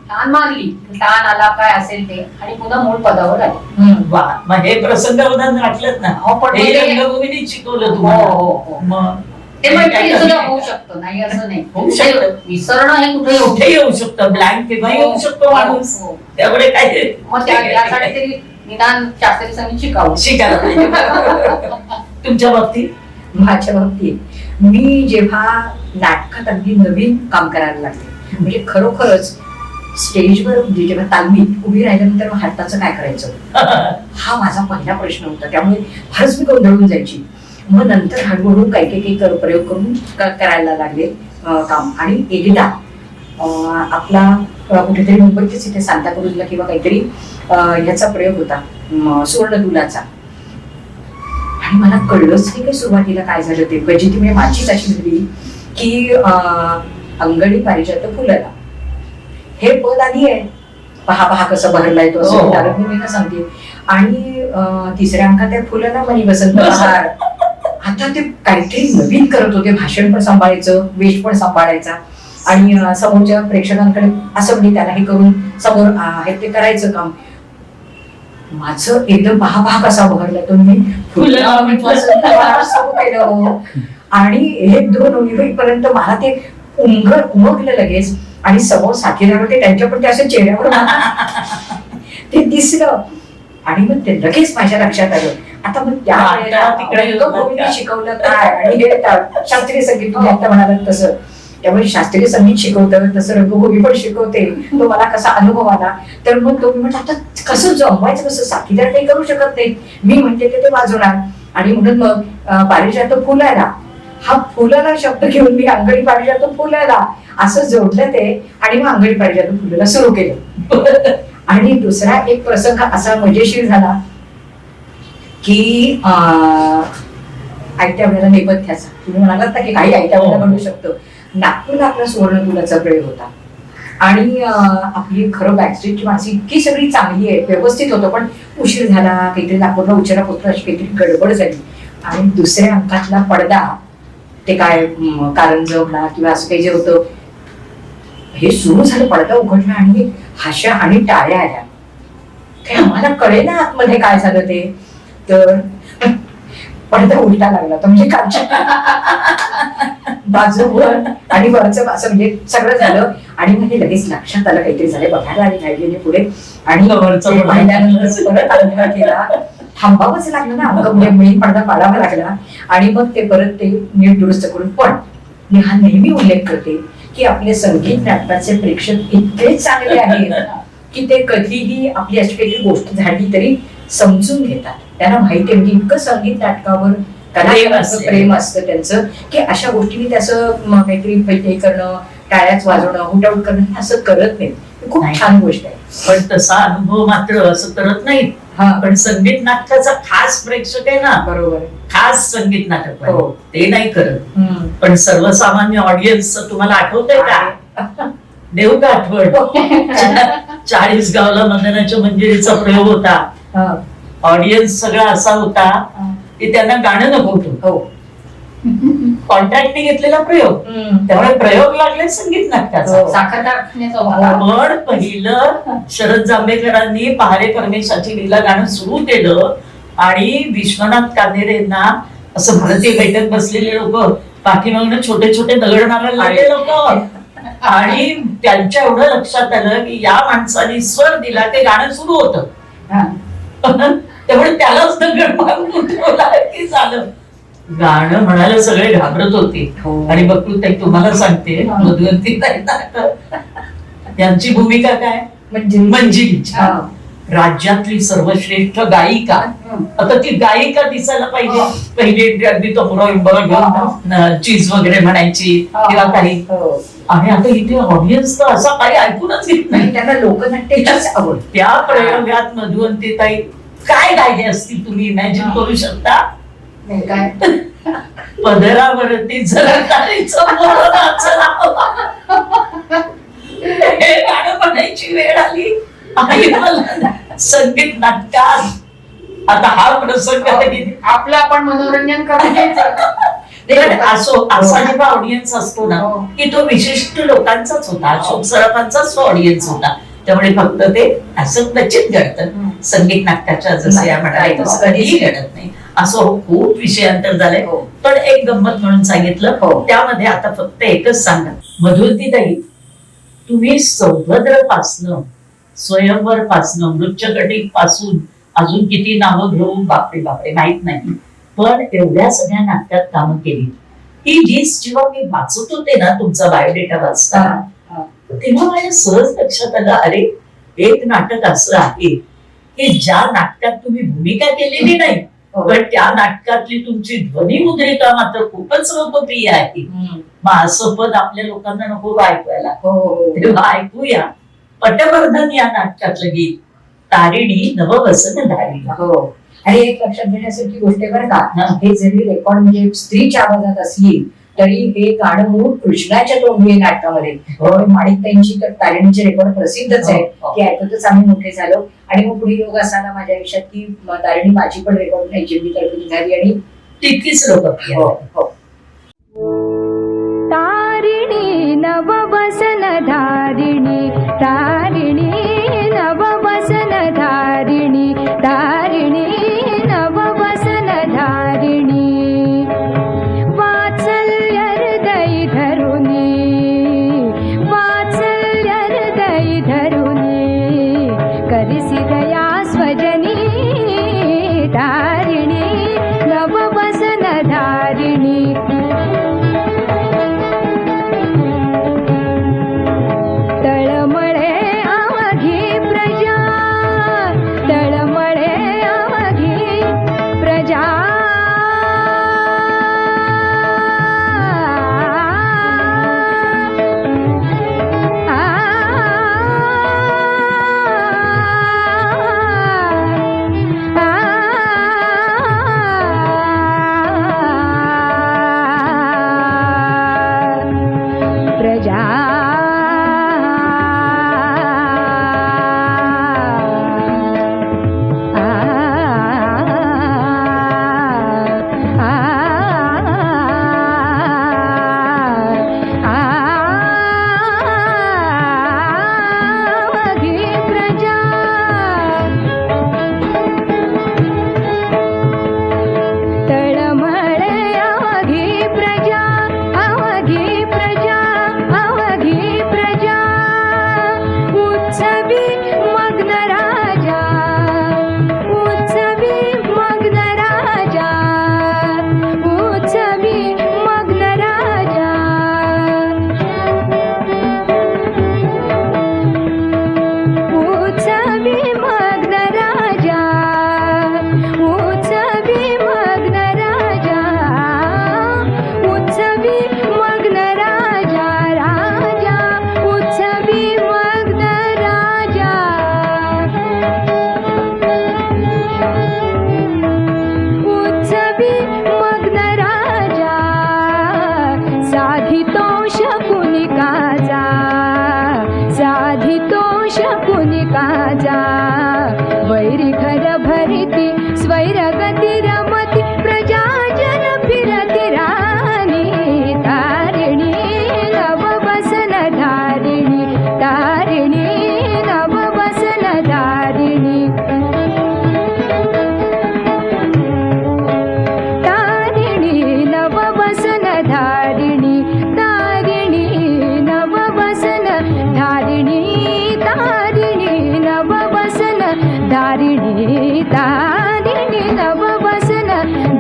ताण मारली, ताण आला काय असेल ते आणि पुन्हा मूळ पदावर आले. वा, मग हे प्रसंग आठलत ना. पण रंगभूमीने शिकवलं तुम्हाला. मग ते म्हणजे सुद्धा होऊ शकतं, नाही असं नाही. होऊ शकतं. विसरणं हे कुठे कुठे येऊ शकतं, ब्लँक केव्हा येऊ शकतो माणूस. त्यामुळे काय मग त्यासाठी तरी निदान शास्त्रीय संगीत शिकावं, शिकायला पाहिजे. तुमच्या बाबतीत? माझ्या बाबतीत मी जेव्हा नाटकात अगदी नवीन काम करायला लागले, म्हणजे खरोखरच स्टेजवर जेव्हा तालमीत उभी राहिल्यानंतर हाताचं काय करायचं हा माझा पहिला प्रश्न होता. त्यामुळे फारच मी गोंधळून जायची. मग नंतर हळूहळू काही प्रयोग करून करायला लागले काम. आणि एकदा आपला कुठेतरी मुंबईतच इथे सांताक्रूजला किंवा काहीतरी ह्याचा प्रयोग होता सुवर्णदुलाचा, आणि मला कळलंच नाही की सुरुवातीला काय झालं ते. फजिती म्हणजे माझीच अशी झाली की अंगडी पारिजात फुलाला हे पद आधी आहे, पहा कसं भरलाय तो, असं तारकभूमीला सांगते. आणि तिसऱ्या अंकात त्या फुलाला मनी वसंत बहार. आता ते काहीतरी नवीन करत होते, भाषण पण सांभाळायचं, वेश पण सांभाळायचा आणि समोरच्या प्रेक्षकांकडे असं म्हणजे त्याला हे करून समोर हे ते करायचं काम. माझं एकदम पहा कसा बहरला तो. मी फुलं केलं आणि हे 2 होईपर्यंत मला ते उमगलं लगेच. आणि समोर साथीदार होते, त्यांच्या पण ते असं चेहऱ्यावर ते दिसलं आणि मग ते लगेच माझ्या लक्षात आलं. आता मग त्या शिकवलं काय आणि हे शास्त्रीय संगीत तुम्ही आता म्हणालात तसं, त्यामुळे शास्त्रीय संगीत शिकवतं तसं रंगभूमी पण शिकवते. तो मला कसा अनुभव आला, तर मग तो म्हटलं आता कसं जमवायचं, कसं साथीदार काही करू शकत नाही, मी म्हणते ते वाजवणार. आणि म्हणून मग पारिजात फुलाला हा फुलाला शब्द घेऊन मी अंगडी पारिजात फुलाला असं जोडलं ते आणि मग अंगडी पारिजात फुलाला सुरू केलं. आणि दुसरा एक प्रसंग असा मजेशीर झाला की आयत्या वेळेला नेपथ्याचा, तुम्ही म्हणालात ना की काही आयत्या वेळेला घडू शकतं. नागपूरला आपला सुवर्णदुलाचा प्रयोग होता आणि आपली खरं बॅकस्टेजची माणसं इतकी सगळी चांगली आहे, व्यवस्थित होतं, पण उशीर झाला, काहीतरी नागपूरला उशिरा पोहोचला, अशी काहीतरी गडबड झाली. आणि दुसऱ्या अंकातला पडदा ते काय कारंजव म्हणा किंवा असं काही जे होतं हे सुरू झालं, पडदा उघडला आणि हाशा आणि टाळ्या आल्या. काही आम्हाला कळे ना आतमध्ये काय झालं ते. तर पडदा उलटा लागला, तर म्हणजे बाजूवर आणि वरचं असं म्हणजे सगळं झालं. आणि मग हे लगेच लक्षात आलं काहीतरी झालं, बघायला आणि राहिलेले पुढे. आणि परत आग्रह केला, थांबावंच लागलं ना, अंक म्हणजे पडदा पाडावा लागला. आणि मग ते परत ते नीट दुरुस्त करून. पण मी हा नेहमी उल्लेख करते की आपले संगीत नाटकाचे प्रेक्षक इतके चांगले आहेत की ते कधीही आपली अशी काहीतरी गोष्ट झाली तरी समजून घेतात. त्यांना माहिती आहे, म्हणजे इतकं संगीत नाटकावर कलाकारांचं प्रेम असतं त्यांचं, की अशा गोष्टींनी त्याचं काहीतरी हे करणं, टाळ्याच वाजवणं, हुटाहुट करणं हे असं करत नाही. खूप नाही. छान गोष्ट आहे. पण तसा अनुभव मात्र असं करत नाहीत. हा पण संगीत नाटकाचा खास प्रेक्षक आहे ना, बरोबर आहे. खास संगीत नाटक हो. ते नाही करत. हम्म. पण सर्वसामान्य ऑडियन्सचं तुम्हाला आठवतंय का? देऊ का आठवण? 40 गावला मदनाच्या मंजिरीचा प्रयोग होता. हा. ऑडियन्स सगळा असा होता की त्यांना गाणं नको होतं. हो. कॉन्ट्रॅक्टने घेतलेला प्रयोग, हम्म. त्यामुळे प्रयोग लागले संगीत नाटकाचा. हो. साखर कारखान्याचा होता. पण पहिलं शरद जांभेकरांनी पहारे परमेशाची लीला गाणं सुरू केलं आणि विश्वनाथ कानेरेंना असं भारतीय बैठक बसलेले लोक पाठीमागनं छोटे छोटे दगड मारायला लागले लोक, आणि त्यांच्या एवढं लक्षात आलं की या माणसाने स्वर दिला ते गाणं सुरू होतं. हा. त्यामुळे त्यालाच दगड मारून उठवला की झालं. गाणं म्हणायला सगळे घाबरत होते. हो. आणि बघू ताई तुम्हाला सांगते, मधुवंती ताई यांची भूमिका काय? म्हणजे मंजिरीची. हा. राज्यातली सर्वश्रेष्ठ गायिका. आता ती गायिका दिसायला पाहिजे. हा. पहिली अगदी तो घेऊन चीज वगैरे म्हणायची किंवा काही. हो. आणि आता इथे ऑडियन्स तर असा काही ऐकूनच घेत नाही. नाही, त्यांना लोकनाट्याचीच आवड. त्या प्रयोगात मधुवंती ताई काय गायले असतील तुम्ही इमॅजिन करू शकता? नाही काय पदरावरती झलकणारीचं मोराचं नाव. हे गाणं म्हणायची वेळ आली आणि मला संगीत नाटकात आता हा प्रसंग आहे की आपलं आपण मनोरंजन करून घ्यायचं. पण असो असा जेव्हा ऑडियन्स असतो ना हो. की तो विशिष्ट लोकांचाच होता, अशोक सराफांचाच तो ऑडियन्स होता. त्यामुळे फक्त ते असं क्वचित घडतं. संगीत नाटकाच्या जसं या म्हणाले तसं कधीही घडत नाही. असं खूप विषयांतर झालंय. हो. पण एक गंमत म्हणून सांगितलं. हो. त्यामध्ये आता फक्त एकच सांगा, मधुवंती ताई तुम्ही सौभद्र पासनं, स्वयंवर पासनं, मृच्छकटिक पासून अजून किती नावं घेऊन बापरे बापरे माहित नाही, पण एवढ्या सगळ्या नाटकात कामं केली. ही लिस्ट जेव्हा मी वाचत होते ना तुमचा बायोडेटा वाचताना, तेव्हा माझ्या सहज लक्षात आलं, अरे एक नाटक असं आहे की ज्या नाटकात तुम्ही भूमिका केलेली नाही, पण त्या नाटकातली तुमची ध्वनिमुद्रिका मात्र खूपच लोकप्रिय आहे. मग असं पद आपल्या लोकांना नको का ऐकवायला? तेव्हा ऐकूया पटवर्धन या नाटकातलं गीत, तारिणी नववसन धारिणी. हो. आणि एक लक्षात घेण्यासारखी गोष्ट आहे बरं का, हा. हे जरी रेकॉर्ड म्हणजे स्त्रीच्या आवाजात असली तरी हे गाणं मूळ कृष्णाच्या तोंडी आहे नाटकामध्ये. त्यामुळे माणिकताईंची तर तारिणीचे रेकॉर्ड प्रसिद्धच आहे. ती ऐकतच आम्ही मोठे झालो. आणि मग पुढे योग असा आला माझ्या आयुष्यात की तारिणी माझी पण रेकॉर्ड नाही जिम्मी तर्फे निघाली आणि तितकीच लोकप्रिय. हो हो. तारिणी नववसन धारिणी, तारिणी नववसन धारिणी, तारिणी नववसन धारिणी, वात्सल्य हृदय धरुणी, वात्सल्य हृदय धरुणी, करिसी दया स्वजनी, तारिणी नववसन धारिणी,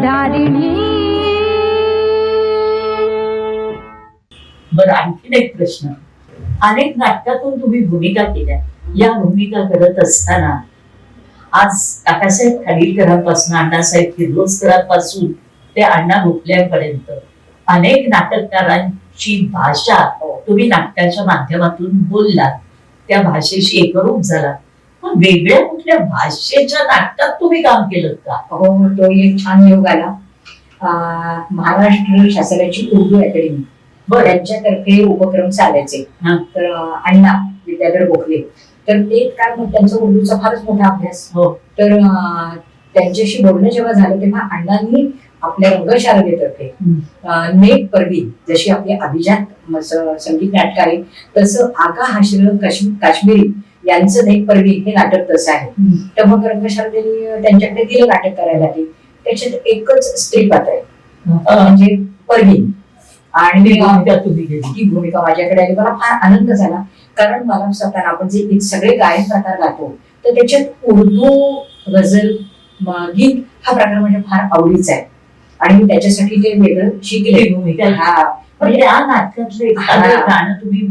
धारिणी. बरं, आणखीन एक प्रश्न. अनेक नाटकातून तुम्ही भूमिका केल्या. या भूमिका करत असताना आज काकासाहेब खाडीलकरांपासून अण्णासाहेब किर्लोस्करांपासून ते अण्णा भोसलेंपर्यंत अनेक नाटककारांची भाषा तुम्ही नाटकाच्या माध्यमातून बोललात, त्या भाषेशी एकरूप झाला. पण वेगळ्या कुठल्या भाषेच्या नाटकात तुम्ही काम केलं का? हो, तो एक छान योग आला. महाराष्ट्र शासनाची उर्दू अकॅडमी बरं. त्यांच्यातर्फे उपक्रम चालायचे. हा. तर अण्णा विद्याधर गोखले, तर ते काय मग त्यांचा उर्दूचा फारच मोठा अभ्यास. हो. तर त्यांच्याशी बोलणं जेव्हा झालं तेव्हा अण्णांनी आपल्या रंगशारदेतर्फे नेक परवीन, जशी आपली अभिजात संगीत नाटक आहे तसं आगा हाशर काश्मीरी यांचं नेक परवीन हे नाटक तसं आहे. तर मग रंगशारदेनी त्यांच्याकडे दिलं नाटक करायला. ते त्याच्यात एकच स्त्री पात्र आहे, म्हणजे परवीन. आणि ती भूमिका माझ्याकडे आली. मला फार आनंद झाला, कारण मला स्वतःला आपण जे सगळे गायन प्रकार गातो तर त्याच्यात उर्दू गझल गीत हा प्रकार म्हणजे फार आवडीचा आहे आणि मी त्याच्यासाठी ते वेगळं शिकले. भूमिका. हा, म्हणजे त्या नाटकातलं एखादं गाणं तुम्ही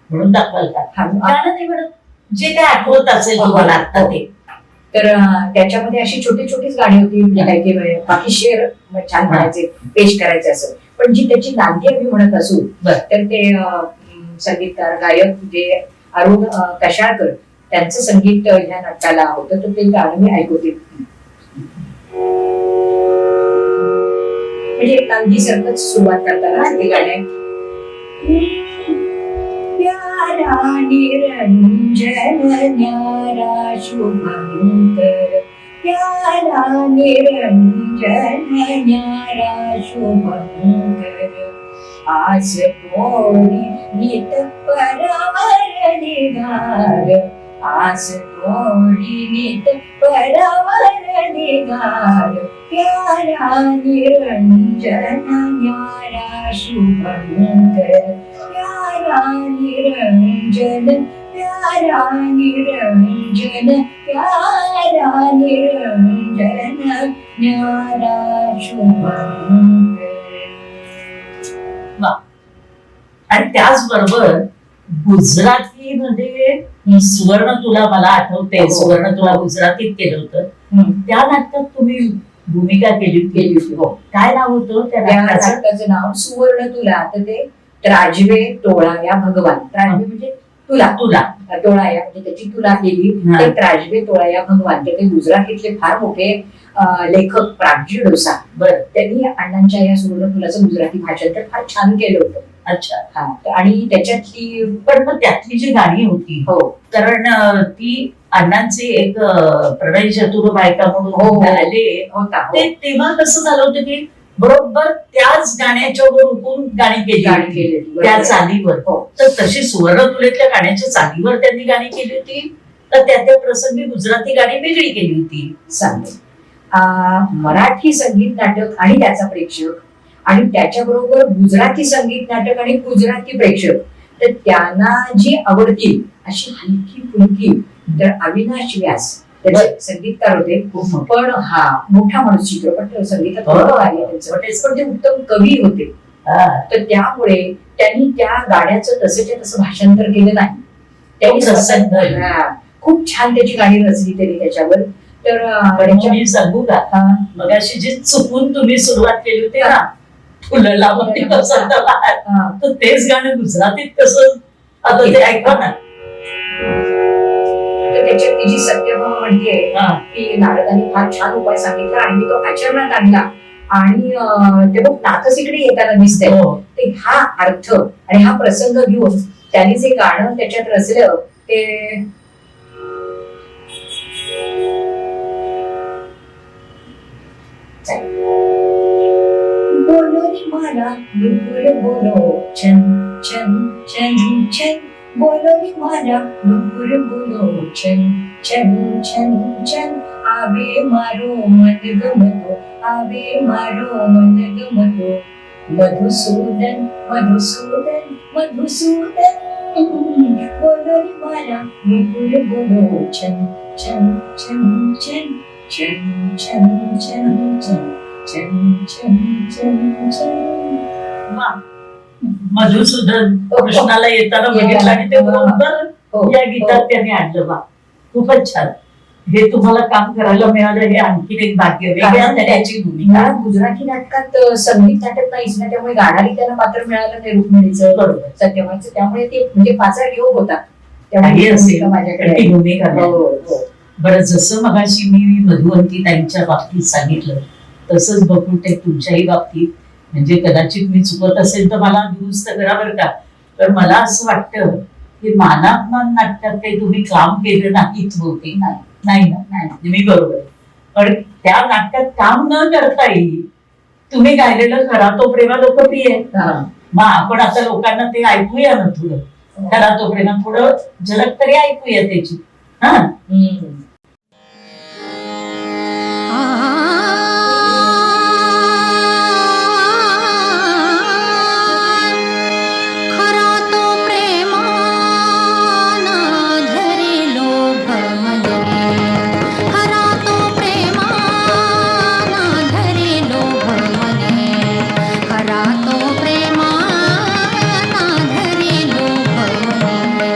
म्हणून दाखवाल का? गाणं नाही म्हणत, जे काय आठवत असेल तुम्हाला आता ते. तर त्याच्यामध्ये अशी छोटी छोटीच गाणी होती, म्हणजे काही काही बाकी शेर छान म्हणायचे, पेश करायचे असं. पण जी त्याची नांदी आम्ही म्हणत असू तर ते संगीतकार गायक जे अरुण कशाळकर त्यांचं संगीत ह्या नाटकाला होतं, तर ते गाणं मी ऐकवते. म्हणजे नांदी सारखंच सुरुवात करताना ते गाणे. प्यारा निरंजन न्यारा शुभंकर, प्यारा निरंजन न्यारा शुभंकर, आस कोणी नित परवर निगार, आस कोणी नित परवर निगार, प्यारा निरंजन न्यारा शुभंकर, प्यारा निरंजन, प्यारा निरंजन, प्यारा निरंजन न्यारा शुभंकर. आणि त्याचबरोबर गुजराती मध्ये सुवर्ण तुला, मला आठवते सुवर्ण तुला गुजरातीत केलं होतं. त्या नाटकात तुम्ही भूमिका केली होती. हो, काय नाव होतं त्या नाटकाचं? नाव सुवर्ण तुला. तर ते त्राजवे टोळा या भगवान, त्राजवे म्हणजे तुला, तुला टोळा या म्हणजे त्याची तुला केली. तर त्राजवे टोळा या भगवान, तर ते गुजरातीतले फार मोठे लेखक प्रागजी डोसा, त्यांनी अण्णांच्या या सुवर्ण तुलाचं गुजराती भाषांतर फार छान केलं होतं. अच्छा. हा, आणि त्याच्यातली पण मग त्यातली जी गाणी होती, हो, कारण ती अण्णांची एक प्रणय चतुर बायका म्हणून आले होता. तेव्हा कसं झालं होतं की बरोबर त्याच गाण्याच्या वर उकून गाणी केली त्या चालीवर. तर तशी सुवर्ण तुलेतल्या गाण्याच्या चालीवर त्यांनी गाणी केली होती, तर त्या प्रसंगी गुजराती गाणी वेगळी केली होती. सांगते, मराठी संगीत नाटक आणि त्याचा प्रेक्षक आणि त्याच्याबरोबर गुजराती संगीत नाटक आणि गुजराती प्रेक्षक, तर त्यांना जी आवडतील अशी हलकी फुलकी. तर अविनाश व्यास त्याचे संगीतकार होते, पण हा मोठा माणूस चित्रपट संगीतात पण ते उत्तम कवी होते. तर त्यामुळे त्यांनी त्या गाण्याचं तसंच्या तसं भाषांतर केलं नाही. त्यांनी खूप छान त्याची गाणी रचली त्यांनी त्याच्यावर. तर मी सांगू का, मग अशी जी चुकून तुम्ही सुरुवात केली होती ना, फुलं लावून तर तेच गाणं गुजरातीत कसं, आता ते ऐका ना. तर त्याच्यात तिची सत्यभामा म्हणते की नारदांनी फार छान उपाय सांगितला आणि मी तो आचरणात आणला, आणि ते बघ नाथच इकडे येताना दिसतंय. ते हा अर्थ आणि हा प्रसंग घेऊन त्यांनी जे गाणं त्याच्यात रचलं ते बोलो रे मला नुपुर बोलो छन छन छन छन, बोलो रे मला नुपुर बोलो छन छन छन छन, आवे मारो मन गमतो, आवे मारो मन गमतो, मधुसूदन मधुसूदन मधुसूदन, बोलो रे मला नुपुर बोलो छन छन छन छन छन छन छन छन, चम चम चम चम. वा. मधुसूदन कृष्णाला येताना बघितलं आणि ते बरोबर हो, या गीतात त्याने आणलं. वा, खूपच छान. हे तुम्हाला काम करायला मिळालं हे आणखीन एक भाग्य. वेगळ्या त्याची भूमिका. या गुजराती नाटकात संगीत नाटक नाहीच ना, त्यामुळे गाणारी त्यांना पात्र मिळालं नाही रुक्मिणीचं, बरोबर. सत्यवानचं. त्यामुळे ते म्हणजे पाचा योग होता. काही त्यामुळे असेल भूमिका माझ्याकडे ती आहे. भूमिका हो, नाही. हो. बरं, जसं मगाशी मी मधुवंती ताईंच्या बाबतीत सांगितलं तसंच बकुळताई तुमच्याही बाबतीत, म्हणजे कदाचित मी चुकत असेल तर मला दुरुस्त करा बरं का. तर मला असं वाटतं की मानापमान नाटकात काही तुम्ही काम केलं नाहीच बहुतेक. नाही ना, नाही, मी बरोबर आहे. पण त्या नाटकात काम न करताही तुम्ही गायलेलं खरा तो प्रेमा लोकप्रिय आहे. हा. मग आपण आता लोकांना ते ऐकूया ना थोडं. खरा तो प्रेमा थोडं झलक तरी ऐकूया त्याची. हा. हम्म. खरा तो प्रेमाना धरी लोभ मने, खरा तो प्रेमाना धरी लोभ मने, खरा तो प्रेमाना धरी लोभ मने.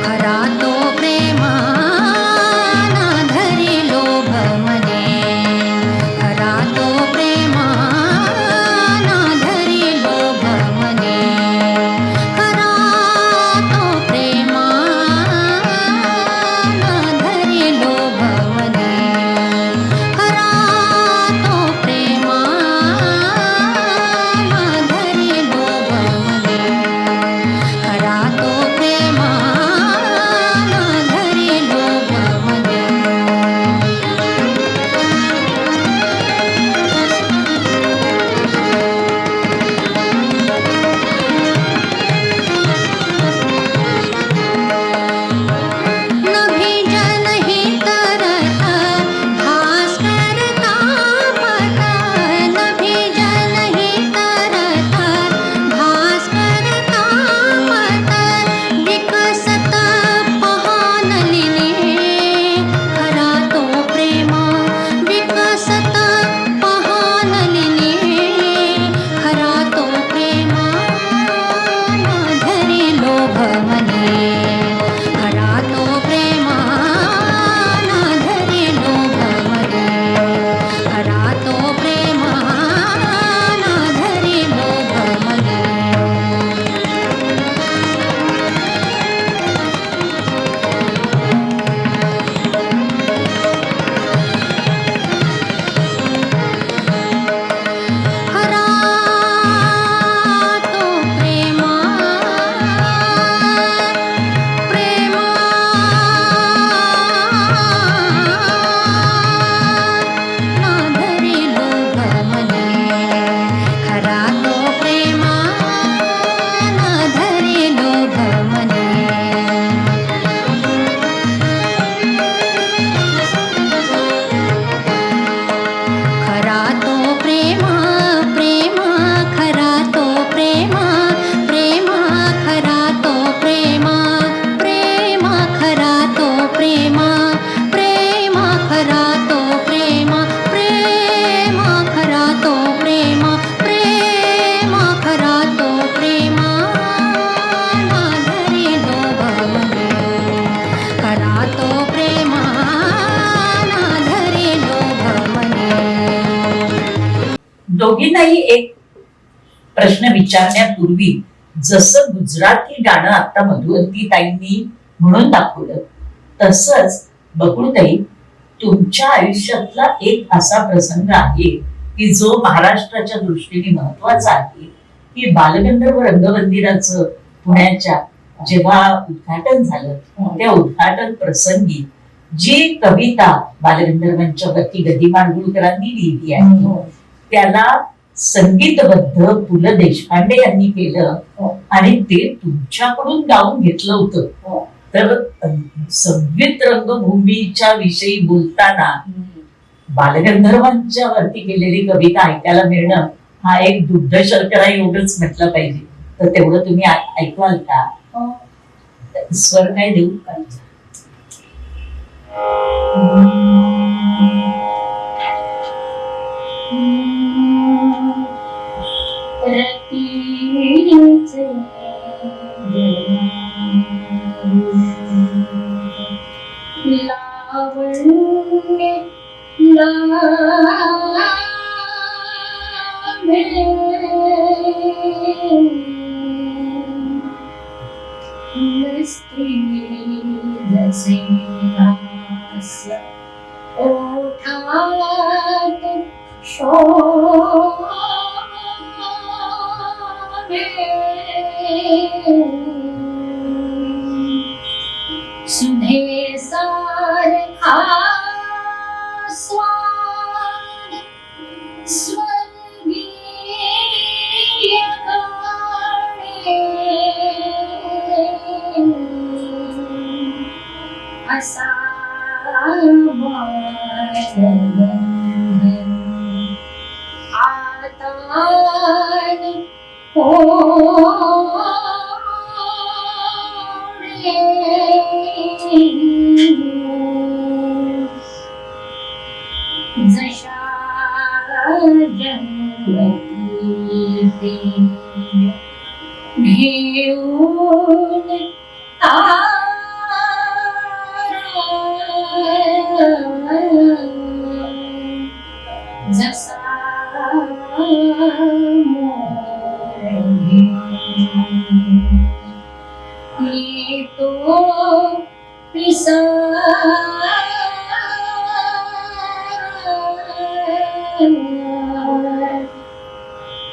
खरा तो प्रेमाना धरी लोभ मने, खरा तो प्रेमाना धरी लोभ मने, खरा तो प्रेमाना धरी लोभ मने, खरा तो प्रेमाना धरी लोभ मने, खरा तो प्रेमाना धरी लोभ मने. नभी जनहि तरत भास्कर तापत, नभी जनहि तरत भास्कर तापत, विकसत पहानलिने, खरा तो प्रेमा विकसत पहानलिने, खरा तो प्रेमा धरी लोभ मने, खरा तो प्रेमाना धरी लोभ मने, खरा तो प्रेमाना धरी लोभ मने. खरा तो प्रेमा प्रेमा ना धरी लोभ मने, खरा तो प्रेमा ना धरी लोभ मने. खरा तो प्रेमा प्रेमा, खरा तो प्रेमा प्रेमा, खरा तो प्रेमा प्रेमा, खरा तो प्रेमा प्रेमा, खरा तो प्रेमा प्रेमा, खरा तो प्रेमा प्रेमा, खरा तो प्रेमा ना धरी लोभ मने, खरा तो प्रेमा ना धरी लोभ मने. दोघींनाही एक प्रश्न विचारण्यापूर्वी जसं गुजराती गाणं आता मधुवंती ताईंनी म्हणून दाखवलं, तसंच बकुळताई तुमच्या आयुष्यातला एक असा प्रसंग आहे की जो महाराष्ट्राच्या दृष्टीने महत्वाचा आहे, की बालगंधर्व रंगमंदिराचं पुण्याच्या जेव्हा उद्घाटन झालं त्या उद्घाटन प्रसंगी जी कविता बालगंधर्वांच्या वरती गदी माडगुळकरांनी लिहिली आहे त्याला संगीतबद्ध पु ल देशपांडे यांनी केलं आणि ते तुमच्याकडून गाऊन घेतलं होतं. तर संगीत रंगभूमीच्या विषयी बोलताना बालगंधर्वांच्या वरती केलेली कविता ऐकायला मिळणं हा एक दुग्ध शर्करा एवढंच म्हटलं पाहिजे. तर तेवढं तुम्ही ऐकवाल का? स्वर काय देऊ? लावण्य स्त्री जसे हास्य ओठात सुधे सारखा स्वाद स्वर्गीय गाणे असा आतान जशा जंगली घेऊन जसा येतो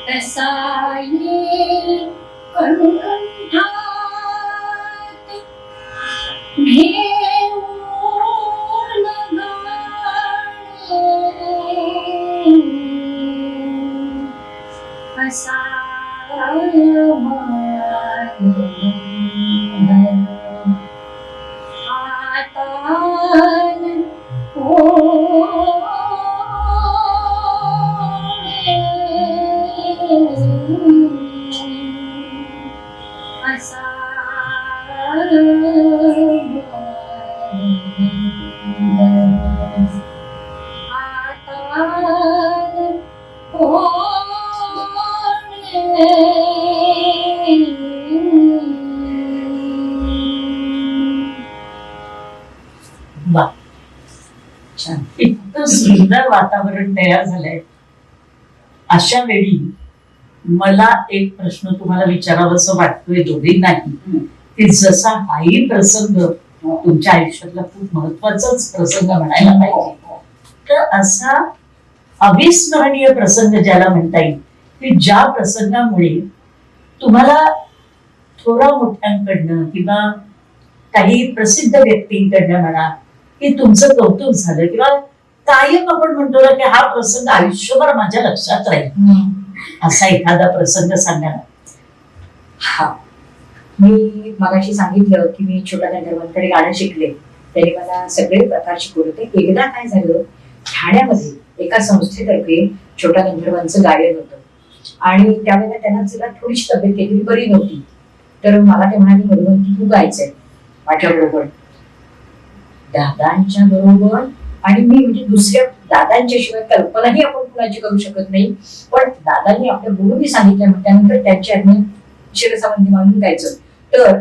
तसा येईल कंठात घेऊन गाणे असा आतान असा वा, छान. इतकं सुंदर वातावरण तयार झालंय. अशा वेळी मला एक प्रश्न तुम्हाला विचारावासा वाटतोय दोघींनाही, की जसा हाही प्रसंग तुमच्या आयुष्यातला खूप महत्वाचाच प्रसंग म्हणायला पाहिजे, तर असा अविस्मरणीय प्रसंग ज्याला म्हणता येईल, की ज्या प्रसंगामुळे तुम्हाला थोरा मोठ्यांकडनं किंवा काही प्रसिद्ध व्यक्तींकडनं म्हणा की तुमचं कौतुक झालं, किंवा कायम आपण म्हणतो ना की हा प्रसंग आयुष्यभर माझ्या लक्षात राहील, असा एखादा प्रसंग सांगा ना. हा, मी मगाशी सांगितलं की मी छोट्या गंधर्वांकडे गाणं शिकले. त्यांनी मला सगळे प्रकार शिकवले होते. एकदा काय झालं, ठाण्यामध्ये एका संस्थेतर्फे छोट्या गंधर्वांचं गायन होतं आणि त्यावेळेला त्यांना जरा थोडीशी तब्येत केलेली बरी नव्हती. तर मला ते म्हणाले, मधुवंती तू गायचंय माझ्या बरोबर. दादांच्या बरोबर, आणि मी म्हणजे दुसऱ्या दादांच्या शिवाय कल्पनाही आपण कुणाची करू शकत नाही, पण दादांनी आपल्या गुरुनी सांगितलं, त्यानंतर त्यांच्या आज्ञा शिरसावंती मानून गायचं. तर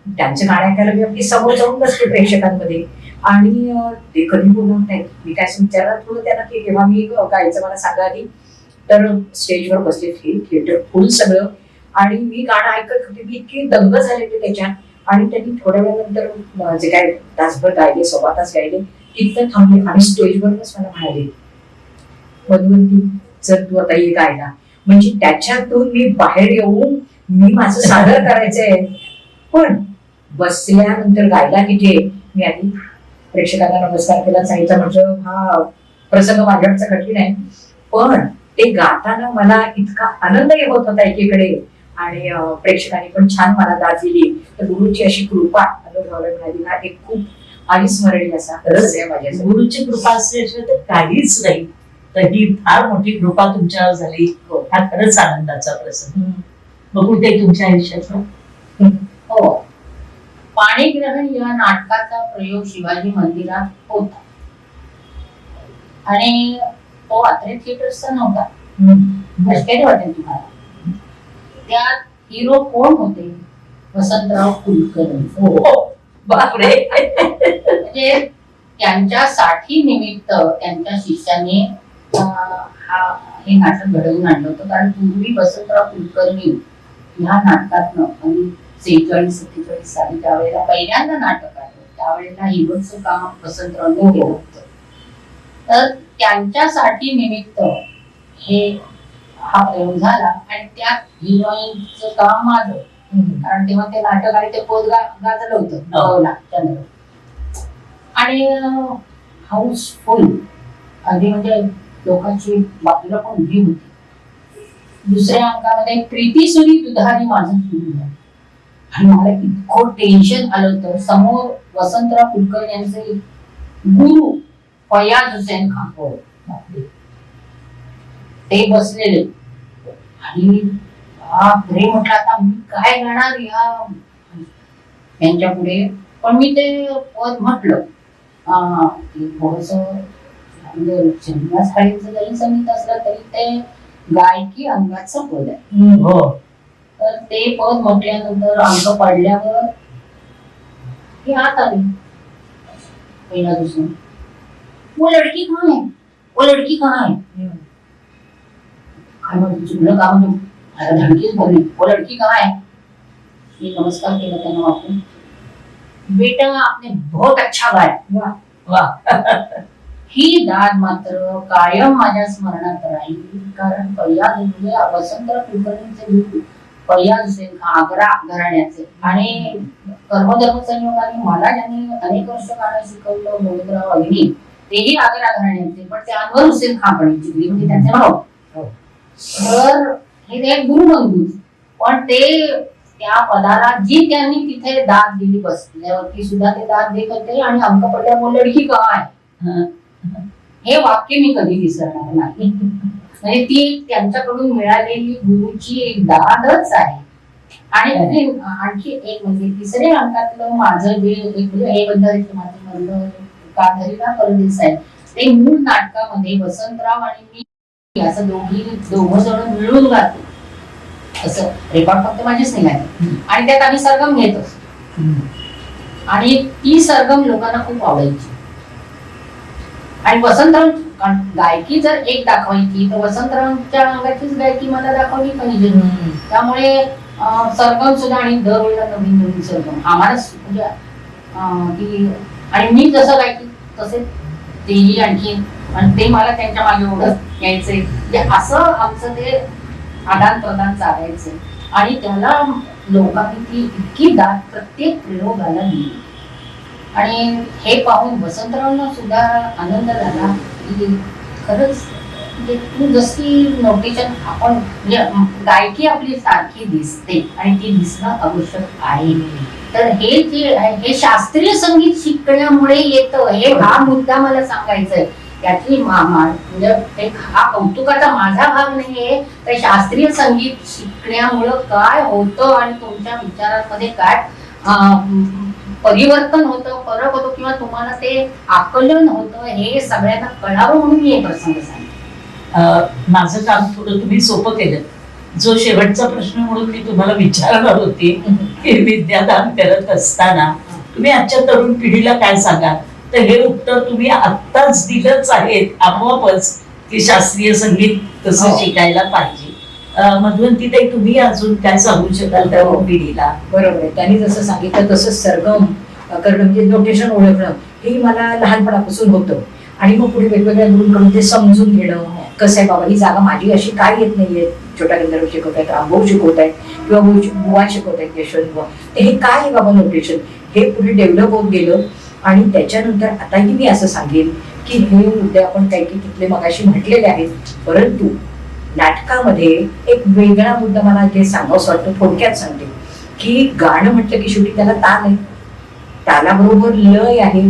त्यांचं गाणं ऐकायला मी आपली समोर जाऊन बसते प्रेक्षकांमध्ये, आणि ते कधी बोलवत नाही. मी काय विचारलं थोडं त्यांना की केव्हा मी गायचं मला सांगा आधी. तर स्टेजवर बसले, थिएटर फुल सगळं, आणि मी गाणं ऐकत होते. मी इतकी दंग झाले होते त्याच्यात. आणि त्यांनी थोड्या वेळानंतर जे काय तासभर गायले, 1.25 तास गायले, तिथं थांबले आणि स्टेजवरच मला म्हणाले, मधुवंती जर तू आता ये गायला, म्हणजे त्याच्यातून मी बाहेर येऊन मी माझं सादर करायचंय. पण बसल्यानंतर गायला तिथे मी आधी प्रेक्षकांना नमस्कार केला, सांगितलं म्हणजे हा प्रसंग माझ्याकडचा कठीण आहे, पण ते गाताना मला इतका आनंदही होत होता एकीकडे, आणि प्रेक्षकांनी पण छान मला दाद दिली. तर गुरुची अशी कृपा अनुभवायला मिळाली ना, एक खूप अविस्मरणीय असा माझ्या. गुरुची कृपा असल्याशिवाय तर काहीच नाही. तर ही फार मोठी कृपा तुमच्यावर झाली. हा खरंच आनंदाचा प्रसंग. बघू ते तुमच्या आयुष्यातला. हो, पाणीग्रहण या नाटकाचा प्रयोग शिवाजी मंदिरात होता आणि तो आत्रे थिएटर्सचा नव्हता. आश्चर्य वाटेल तुम्हाला. त्यात हिरो कोण होते? वसंतराव कुलकर्णी. हो, बापरे. म्हणजे त्यांच्यासाठी निमित्त त्यांच्या शिष्याने हे नाटक घडवून आणलं होतं. कारण पूर्वी वसंतराव कुलकर्णी ह्या नाटकातनं आणि 46-47 साली त्यावेळेला पहिल्यांदा नाटक आलं, त्यावेळेला हिरोचं काम वसंतरावांनी केलं होतं. तर त्यांच्यासाठी निमित्त हा प्रयोग झाला आणि त्यात हिरोईनचं काम माझं, कारण तेव्हा ते नाटक आणि ते पद गाजलं होतं नवला चंद्र. आणि हाऊसफुल अगदी म्हणजे लोकांची बाजूला पण उभी होती. दुसऱ्या अंकामध्ये प्रीती सुरी दुधारी माझं सुरू झालं आणि मला इतकं टेन्शन आलं होतं. समोर वसंतराव कुलकर्णी यांचे गुरु फयाज हुसेन खान ते बसलेले आणि बापरे म्हटलं आता मी काय गाणार यांच्या पुढे. पण मी ते पद म्हटलं थोडस संगीताचं जरी संगीत असलं तरी ते गायकी अंगाचं पद आहे. तर ते पद म्हटल्यानंतर अंक पडल्यावर हे आत आले पहिला दुसरा, वो लडकी कहाँ है, वो लडकी कहाँ है. काय म्हणतो चुकलं का म्हणजे धडकीच बोलली, वो लडकी कहाँ है. मी नमस्कार केला त्यांना वापरून. बेटा आपने बहुत अच्छा गाया. ही दाद मात्र कायम माझ्या स्मरणात राहील. कारण फैयाज म्हणजे वसंतराव कुलकर्णींचे गुरु फैयाज हुसेन खान आग्रा घराण्याचे आणि कर्मधर्म संयोगाने मला ज्यांनी अनेक वर्ष गाणं शिकवलं गोविंदराव अग्नी तेही आग्रा घराण्याचे, पण ते अनवर हुसेन खान पण शिकली म्हणजे त्यांचे भाऊ. तर हे एक गुरु बंधूच, पण ते त्या पदाला जी त्यांनी तिथे दाद दिली बसल्यावरती सुद्धा ते दाद देत होते आणि अंक पडल्यामुळे लडकी का आहे हे वाक्य मी कधी विसरणार नाही. म्हणजे ती त्यांच्याकडून मिळालेली गुरुची एक दादच आहे. आणि आणखी एक म्हणजे तिसऱ्या अंकातलं माझं जे एक म्हणजे हे बंधारीचं माझं म्हणलं कादरीला परदेस आहे ते मूळ नाटकामध्ये वसंतराव आणि मी असं दोघं जण मिळून गातो. असं रेकॉर्ड फक्त माझेच निघाले आणि त्यात आम्ही सरगम घेत असतो आणि ती सरगम लोकांना खूप आवडायची. आणि वसंतराव गायकी जर एक दाखवायची तर वसंतरावांच्या अंगाचीच गायकी मला दाखवली पाहिजे. त्यामुळे सरगम सुद्धा आणि दरवेळेला नवीन नवीन सरगम आम्हाला म्हणजे आणि मी जसं गायकी तसे तेही आणखी आणि ते मला त्यांच्या मागे ओढत यायचे. म्हणजे असं आमचं ते आदान प्रदान चालायचं आणि त्याला लोकांनी ती इतकी दाद प्रत्येक प्रयोगाला दिली. आणि हे पाहून वसंतरावांना सुद्धा आनंद झाला की खरंच म्हणजे तू जशी नोटेशन आपण म्हणजे गायकी आपली सारखी दिसते आणि ती दिसणं आवश्यक आहे. तर हे जे हे शास्त्रीय संगीत शिकण्यामुळे येतं हे हा मुद्दा मला सांगायचा आहे. त्याची म्हणजे हा कौतुकाचा माझा भाग नाहीये, तर शास्त्रीय संगीत शिकण्यामुळं काय होतं आणि तुमच्या विचारांमध्ये काय परिवर्तन होतं, फरक होतो किंवा तुम्हाला ते आकलन होतं हे सगळ्यांना कळावं म्हणून मी हे प्रसंग सांगितलं. माझं काम थोडं तुम्ही सोपं केलं. जो शेवटचा प्रश्न म्हणून मी तुम्हाला विचारणार होते की विद्यादान करत असताना तुम्ही आजच्या तरुण पिढीला काय सांगाल, तर हे उत्तर तुम्ही आत्ताच दिलंच आहे आपोआपच की शास्त्रीय संगीत कसं शिकायला पाहिजे. मधुवंतीताई तुम्ही अजून काय सांगू शकाल तरुण पिढीला? बरोबर आहे, त्यांनी जसं सांगितलं तसं सरगम करणं म्हणजे नोटेशन ओळखणं हे मला लहानपणापासून होतं. आणि मग पुढे वेगवेगळ्या गुरूंकडून ते समजून घेणं कसं आहे बाबा ही जागा माझी अशी काय येत नाहीये. छोटा गंधर्व शिकवत आहेत, रामभाऊ शिकवत आहेत किंवा बुवा शिकवत आहेत यशवंत बुवा, ते हे काय आहे बाबा नोटेशन हे पुढे डेव्हलप होत गेलं. आणि त्याच्यानंतर आताही मी असं सांगेन की हे मुद्दे आपण काही तिथले मगाशी म्हटलेले आहेत, परंतु नाटकामध्ये एक वेगळा मुद्दा मला जे सांगावंसं वाटतं थोडक्यात सांगते की गाणं म्हटलं की शेवटी त्याला ताल आहे, तालाबरोबर लय आहे.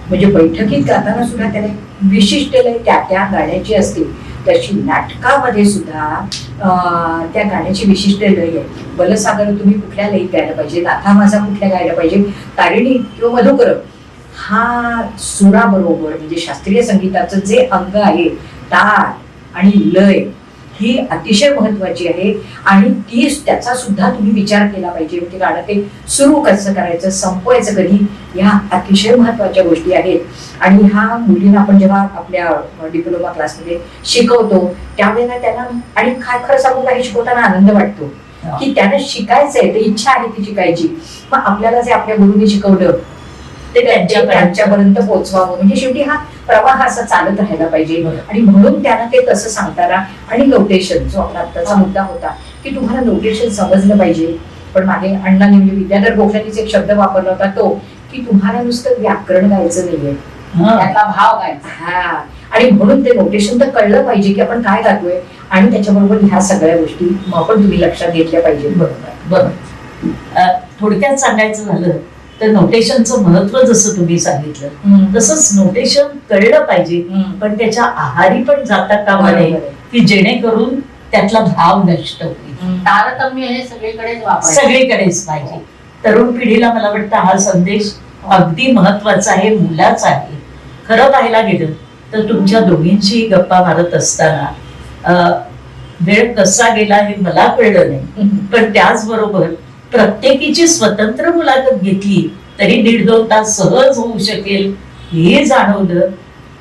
म्हणजे बैठकीत गाताना सुद्धा त्याला विशिष्ट लय त्या त्या गाण्याची असते, तशी नाटकामध्ये सुद्धा त्या गाण्याची विशिष्ट लय आहे. बलसागर तुम्ही कुठल्या लयीत गायला पाहिजे, नाथा माझा कुठल्या गायला पाहिजे, तारिणी किंवा मधुकर हा सुराबरोबर म्हणजे शास्त्रीय संगीताचं जे अंग आहे ताल आणि लय ही अतिशय महत्वाची आहे आणि ती त्याचा सुद्धा तुम्ही विचार केला पाहिजे. म्हणजे गाणं ते सुरू कसं करायचं, संपवायचं कधी, ह्या अतिशय महत्वाच्या गोष्टी आहेत. आणि ह्या मुलींना आपण जेव्हा आपल्या डिप्लोमा क्लासमध्ये शिकवतो त्यावेळेला त्यांना, आणि काय खरं सांगू काही शिकवताना आनंद वाटतो की त्यांना शिकायचंय, ते इच्छा आहे ती शिकायची. मग आपल्याला जे आपल्या गुरुने शिकवलं ते त्यांच्यापर्यंत पोहोचवावं. म्हणजे शेवटी हा प्रवाह असा चालत राहायला पाहिजे. आणि म्हणून त्यांना ते तसं सांगताना, आणि नोटेशन जो आपला आत्ताचा मुद्दा होता की तुम्हाला नोटेशन समजलं पाहिजे. पण मागे अण्णांनी म्हणजे विद्याधर गोखलेंनीच एक शब्द वापरला होता तो की तुम्हाला नुसतं व्याकरण गायचं नाहीये, त्यातला भाव गायचा. हा, आणि म्हणून ते नोटेशन तर कळलं पाहिजे की आपण काय गातोय, आणि त्याच्याबरोबर ह्या सगळ्या गोष्टी मग पण तुम्ही लक्षात घेतल्या पाहिजे. बरोबर. थोडक्यात सांगायचं झालं तर नोटेशनचं महत्व जसं तुम्ही सांगितलं तसंच नोटेशन कळलं पाहिजे, पण त्याच्या आहारी पण जाता कामा नये की जेणेकरून त्यातला भाव नष्ट होईल. तारतम्य हे सगळीकडेच वापरायचं. सगळीकडेच पाहिजे. तरुण पिढीला मला वाटतं हा संदेश अगदी महत्वाचा आहे, मुलाचा आहे. खरं पाहायला गेलं तर तुमच्या दोघींची गप्पा मारत असताना वेळ कसा गेला हे मला कळलं नाही, पण त्याचबरोबर प्रत्येकीची स्वतंत्र मुलाखत घेतली तरी 1.5-2 तास सहज होऊ शकेल हे जाणवलं.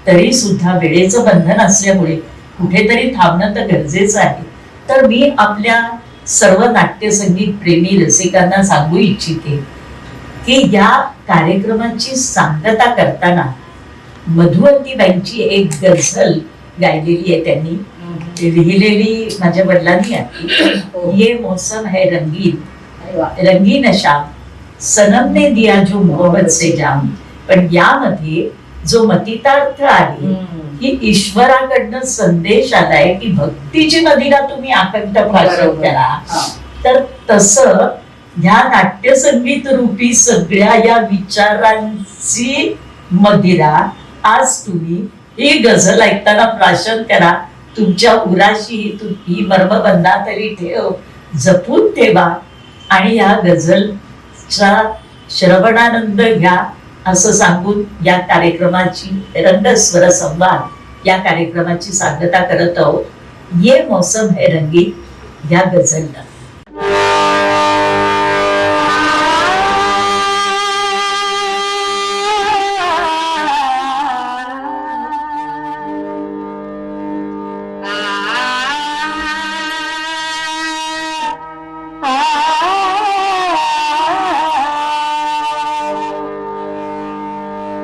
तरी सुद्धा वेळेचं बंधन असल्यामुळे कुठेतरी थांबणं तर गरजेचं आहे. तर मी आपल्या सर्व नाट्यसंगीत प्रेमी रसिकांना सांगू इच्छिते की या कार्यक्रमाची सांगता करताना मधुवंतीबाईंची एक गझल गायलेली आहे त्यांनी, लिहिलेली माझ्या वडिलांनी आहे. ये मौसम है रंगीन, रंगीन शाम, सनम ने दिया जो मोहब्बत से जाम. पण यामध्ये जो मतितार्थ आहे की ईश्वराकडनं संदेश आलाय की भक्तीची नदीला तुम्ही आकंठ प्राशन करा. तर तसं ह्या नाट्यसंगीत रूपी सगळ्या या विचारांची मदिरा आज तुम्ही ही गझल ऐकताना प्राशन करा. तुमच्या उराशी ही मर्मबंधा तरी ठेव, जपून ठेवा आणि या गझलचा श्रवणानंद घ्या असं सांगून या कार्यक्रमाची रंगस्वर संवाद या कार्यक्रमाची सांगता करत आहोत. ये मौसम है रंगीन या गझलला.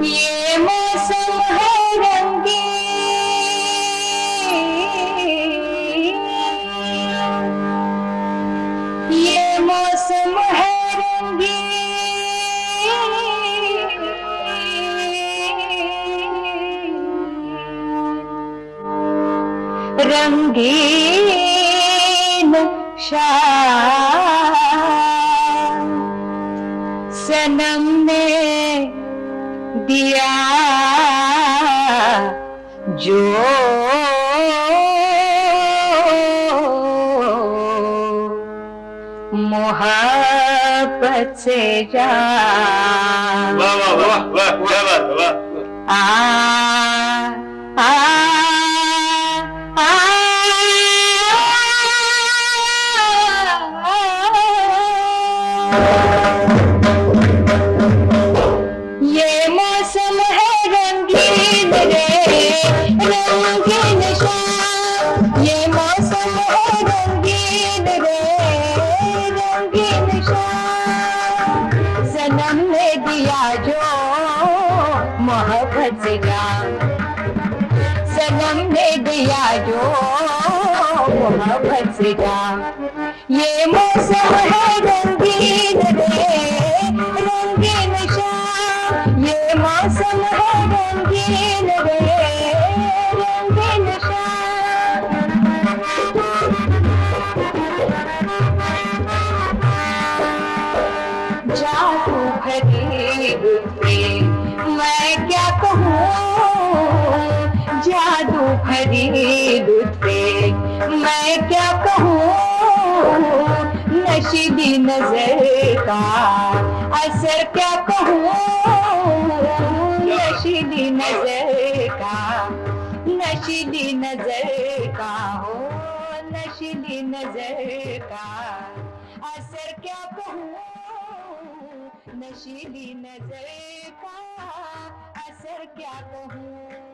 ये मौसम है रंगीन, ये मौसम है रंगीन, रंगीन शाम, सनम ने दिया जो मोहब्बत से जान. वाह वाह वाह वाह, क्या बात है, वाह. आ आ आ ये मौसम है रंगीन रे, रंगीन शाम. ये मौसम है रंगीन रे, रंगीन शाम. सनम ने दिया जो मोहब्बत से जाम, सनम ने दिया जो मोहब्बत से जाम. ये मौसम है रंगीन रे, रंगीन शाम. ये मौसम है रंगीन रे, रंगीन शाम. जादू भरी पे मैं क्या कहूँ, जादू भरी पे मैं क्या कहूँ. नशीदी नजर का असर क्या कहूँ, नशीदी नजर का, नशीदी नजर का हो नशीली नजर का असर क्या कहूँ, नशीली नजर का असर क्या कहूँ।